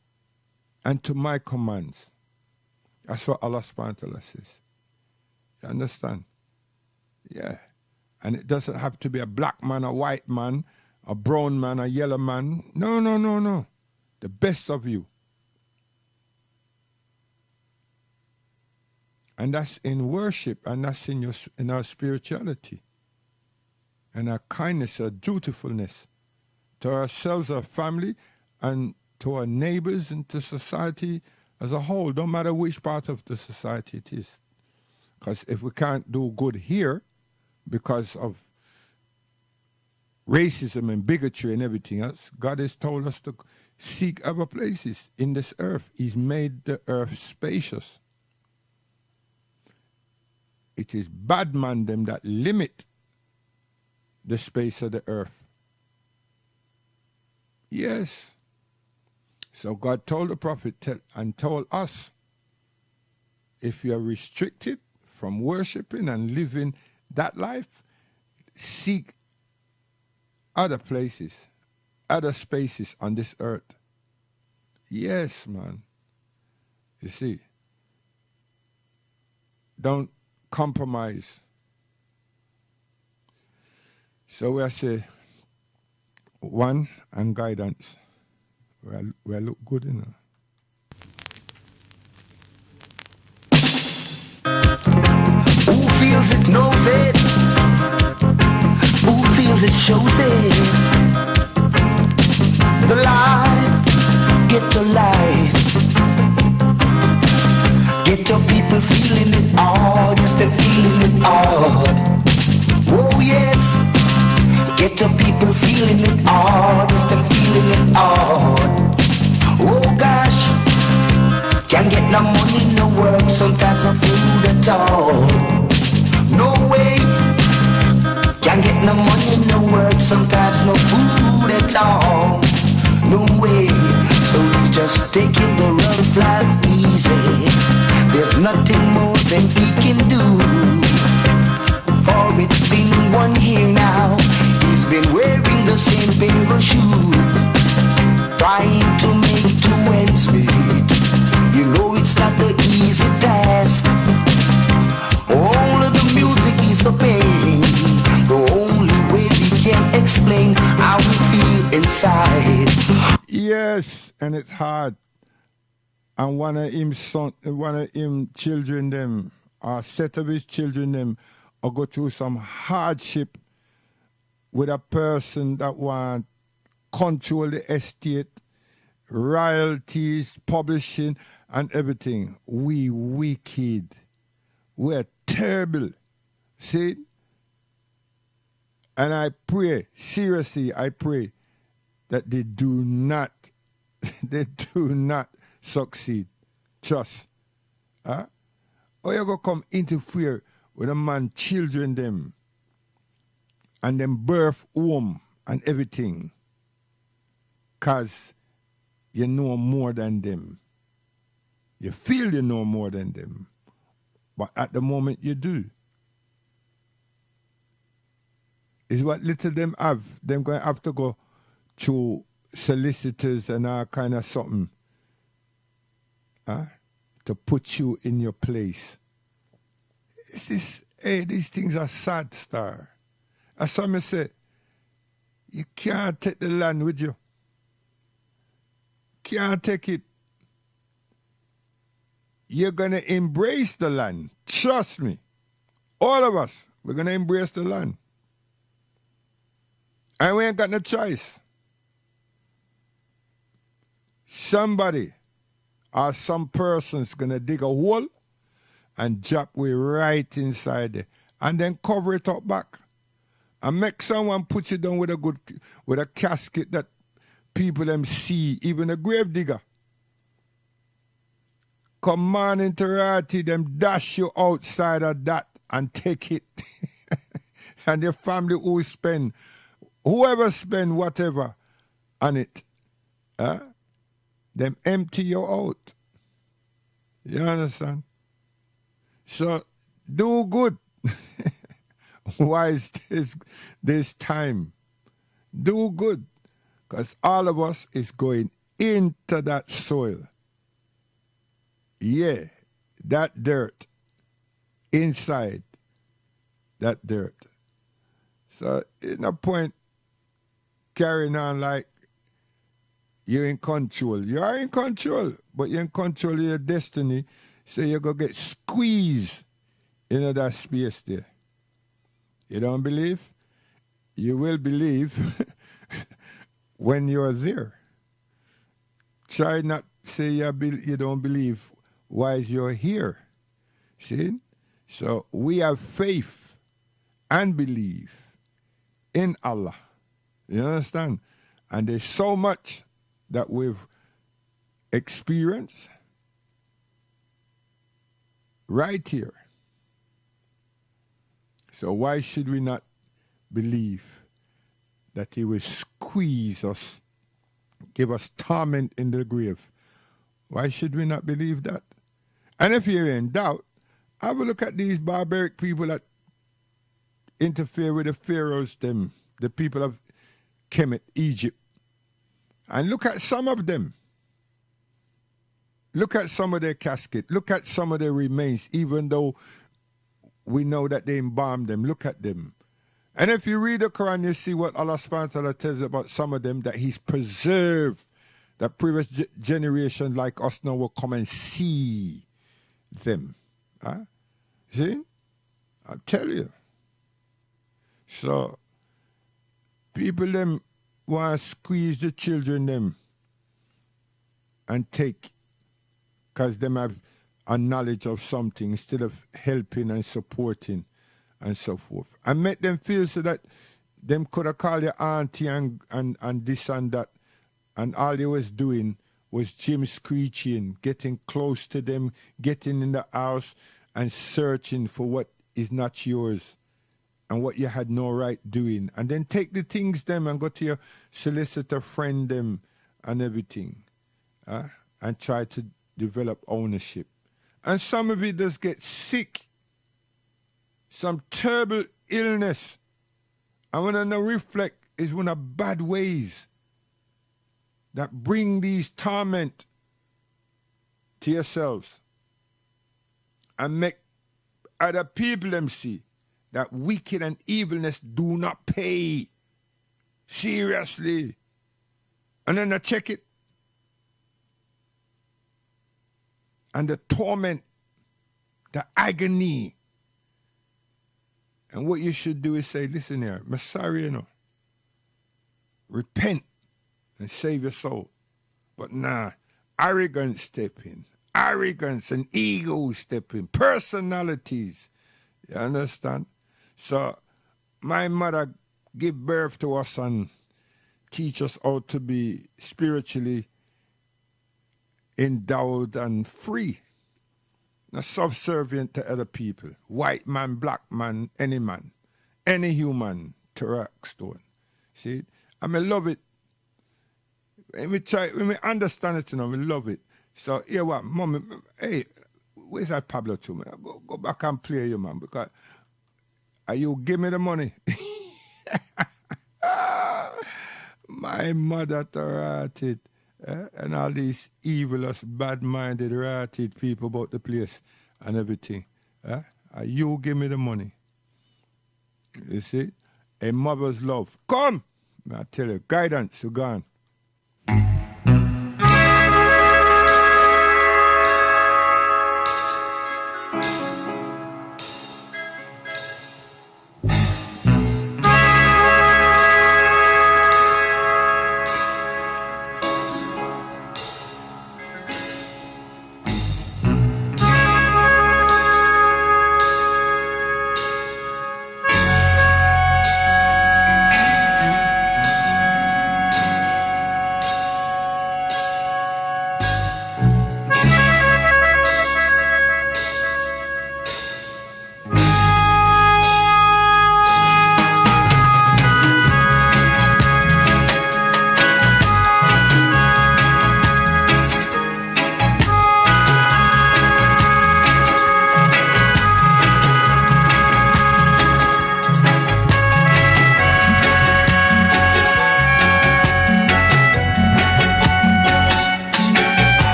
Speaker 2: and to my commands. That's what Allah subhanahu wa ta'ala says. You understand? Yeah. And it doesn't have to be a black man, a white man, a brown man, a yellow man. No. The best of you. And that's in worship, and that's in our spirituality, and our kindness, our dutifulness to ourselves, our family, and to our neighbors, and to society as a whole. Don't matter which part of the society it is. Because if we can't do good here because of racism and bigotry and everything else, God has told us to seek other places in this earth. He's made the earth spacious. It is bad man them that limit the space of the earth. Yes. So God told the prophet and told us, if you are restricted from worshiping and living that life, seek other places, other spaces on this earth. Yes, man. You see, don't compromise. So we say, one, and guidance. We look good enough.
Speaker 8: Who feels it knows it. Who feels it shows it. The life, get to life. Get your people feeling it all. Yes, they're feeling it all. Oh yes. Get your people feeling it all. Yes, they're feeling it all. Oh gosh. Can't get no money, no work, sometimes no food at all. No way. Can't get no money, no work, sometimes no food at all. No way. So he's just taking the rough life easy. There's nothing more than he can do. For it's been 1 year now. He's been wearing the same pair of shoes, trying to make 2 ends meet. You know it's not the easy task. All of the music is the pain. The only way we can explain how we feel inside.
Speaker 2: and it's hard. And one of him children them, or set of his children them, or go through some hardship with a person that want control the estate, royalties, publishing, and everything. We wicked. We're terrible. See? And I pray, seriously, I pray that they do not succeed. Trust. Huh? Or you go come interfere with a man, children them, and them birth home and everything. Cause you know more than them. You feel you know more than them. But at the moment you do. Is what little them have. Them going to have to go to solicitors and all kind of something. To put you in your place. These things are sad, Star. As some say, you can't take the land with you. Can't take it. You're going to embrace the land. Trust me. All of us, we're going to embrace the land. And we ain't got no choice. Somebody or some person's going to dig a hole and drop we right inside there. And then cover it up back. And make someone put you down with a casket that people them see, even a grave digger. Come on into Rati, them dash you outside of that and take it. And your family whoever spend whatever on it, them empty you out. You understand? So do good. Why is this time? Do good. Because all of us is going into that soil. Yeah, that dirt. Inside that dirt. So there's no point carrying on like you're in control. You are in control, but you're in control of your destiny, so you're going to get squeezed into that space there. You don't believe? You will believe when you're there. Try not to say you don't believe while you're here. See? So we have faith and belief in Allah. You understand? And there's so much that we've experienced right here. So why should we not believe that He will squeeze us, give us torment in the grave? Why should we not believe that? And if you're in doubt, have a look at these barbaric people that interfere with the pharaohs, the people of Kemet, Egypt. And look at some of them. Look at some of their casket. Look at some of their remains, even though we know that they embalmed them. Look at them. And if you read the Quran, you see what Allah subhanahu wa ta'ala tells about some of them, that He's preserved, that previous generations like us now will come and see them. Huh? See? I'll tell you. So, people them want to squeeze the children them and take, because them have a knowledge of something instead of helping and supporting and so forth. And make them feel so that them could have called your auntie and this and that, and all they was doing was Jim screeching, getting close to them, getting in the house and searching for what is not yours and what you had no right doing. And then take the things them and go to your solicitor friend them and everything, and try to develop ownership. And some of it does get sick. Some terrible illness. And when I reflect is one of bad ways that bring these torment to yourselves and make other people them see that wicked and evilness do not pay. Seriously. And then I check it. and the torment, the agony. And what you should do is say, listen here, I'm sorry, you know. Repent and save your soul. But nah, arrogance step in. Arrogance and ego step in. Personalities. You understand? So my mother gave birth to us and teach us how to be spiritually endowed and free. Not subservient to other people. White man, black man, any human to Rockstone. See? I love it. When we understand it, you know, we love it. So, here what, mommy, hey, where's that Pablo to me? Go back and play you, man, because you give me the money. My mother ratted, and all these evilous, bad-minded, ratted people about the place and everything. You give me the money. You see? A mother's love. Come! I tell you, guidance, you're gone.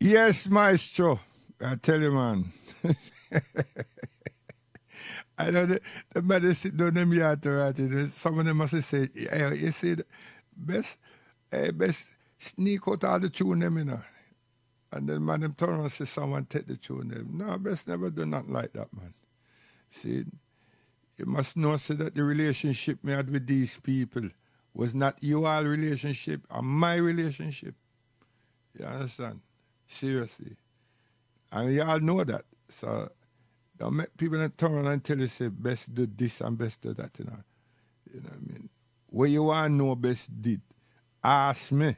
Speaker 2: Yes, maestro. I tell you, man. I know the man sit down them yard to write it. Some of them must say, hey, you see, best sneak out all the tune them, you know. And then man them turn around and say someone take the tune them. No, best never do nothing like that, man. See, you must know so that the relationship me had with these people was not your relationship or my relationship. You understand? Seriously. And you all know that. So don't make people that turn around and tell you say best do this and best do that, you know. You know what I mean? What you want to know best did, ask me.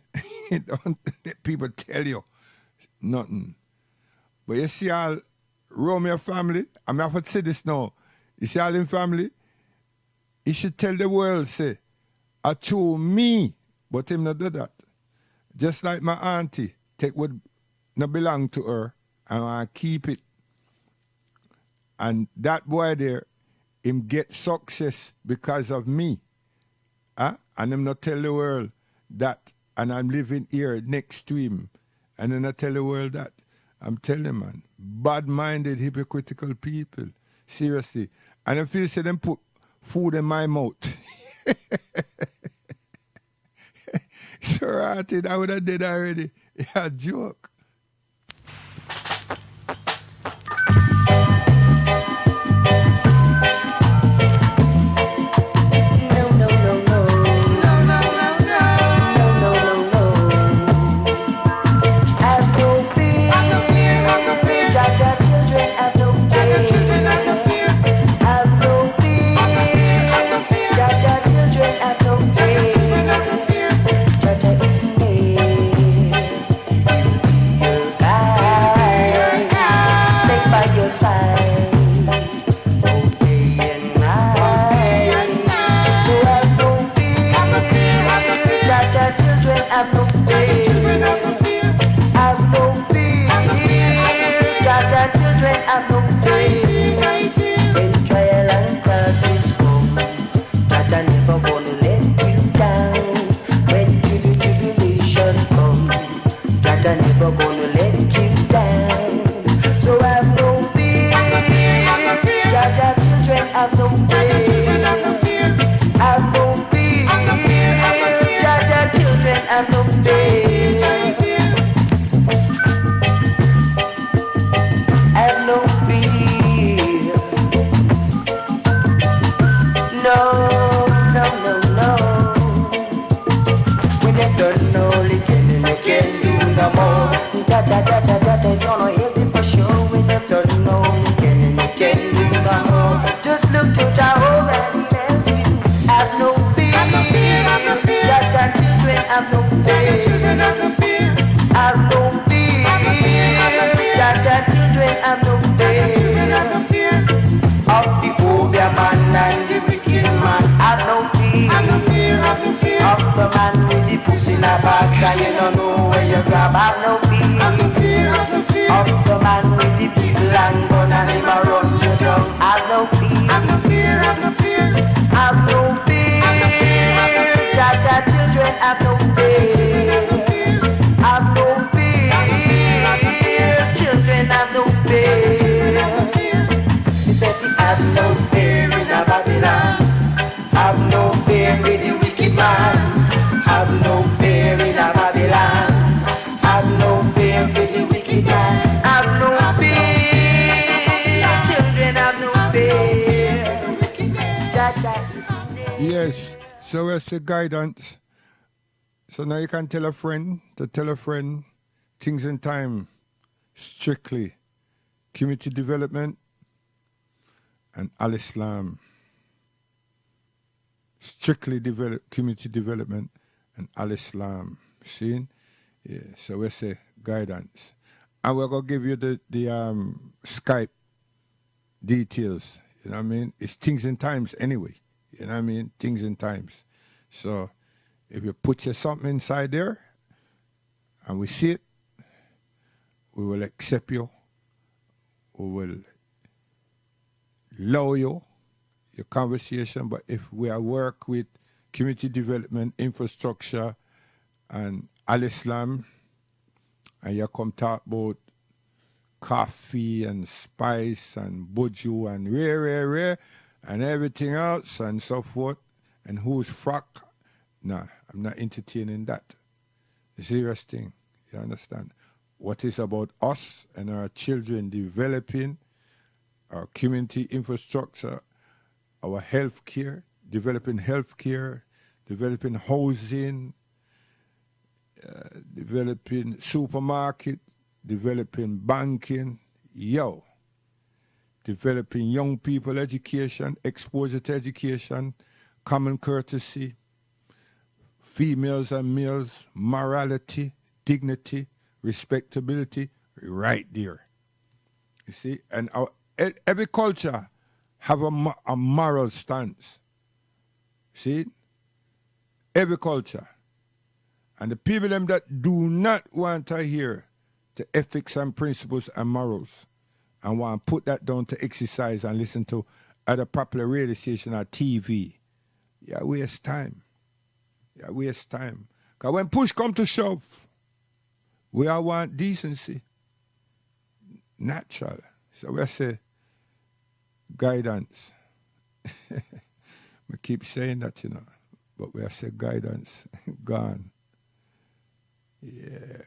Speaker 2: Don't let people tell you nothing. But you see all Romeo family, I'm have to say this now. You see all in family, he should tell the world, say, I chose me, but him not do that. Just like my auntie, take what not belong to her and I keep it. And that boy there, him get success because of me. And him not tell the world that, and I'm living here next to him. And then I tell the world that. I'm telling you, man, bad-minded, hypocritical people. Seriously. And I feel say them put food in my mouth. Sure, I would have did already. Yeah, joke.
Speaker 10: Have no
Speaker 6: and you don't know where you grab. Have no fear, have no fear, have no fear of the man with the people and gun and him a run you down. Have no fear, have no fear, have no fear, have no fear, have no fear, have no fear. Jaja children have no fear, have no fear, have no fear, children have no fear. He said he have no fear in a Babylon, have no fear with the wicked man, have no fear in a Babylon, have no fear with the wicked man, have no fear, children have no fear.
Speaker 2: Yes, so it's the guidance. So now you can tell a friend to tell a friend things in time, strictly community development and Al-Islam. Strictly community development and Al-Islam. See? Yeah, so we say guidance. And we're going to give you the Skype details. You know what I mean? It's things in times anyway. You know what I mean? Things in times. So if you put your something inside there and we see it, we will accept you. We will allow you your conversation. But if we are work with community development, infrastructure, and Al-Islam, and you come talk about coffee and spice and buju and rare, and everything else and so forth, and who's frock, nah, I'm not entertaining that. Serious thing, you understand? What is about us and our children developing our community infrastructure, our health care, developing housing, developing supermarket, developing banking, developing young people education, exposure to education, common courtesy, females and males, morality, dignity, respectability, right there. You see, and every culture have a moral stance. See, every culture. And the people them that do not want to hear the ethics and principles and morals and want to put that down to exercise and listen to other popular radio station or TV, waste time. Waste time. Because when push come to shove, we all want decency. Natural. So we say guidance. We keep saying that, you know. But we say guidance. Gone. Yeah.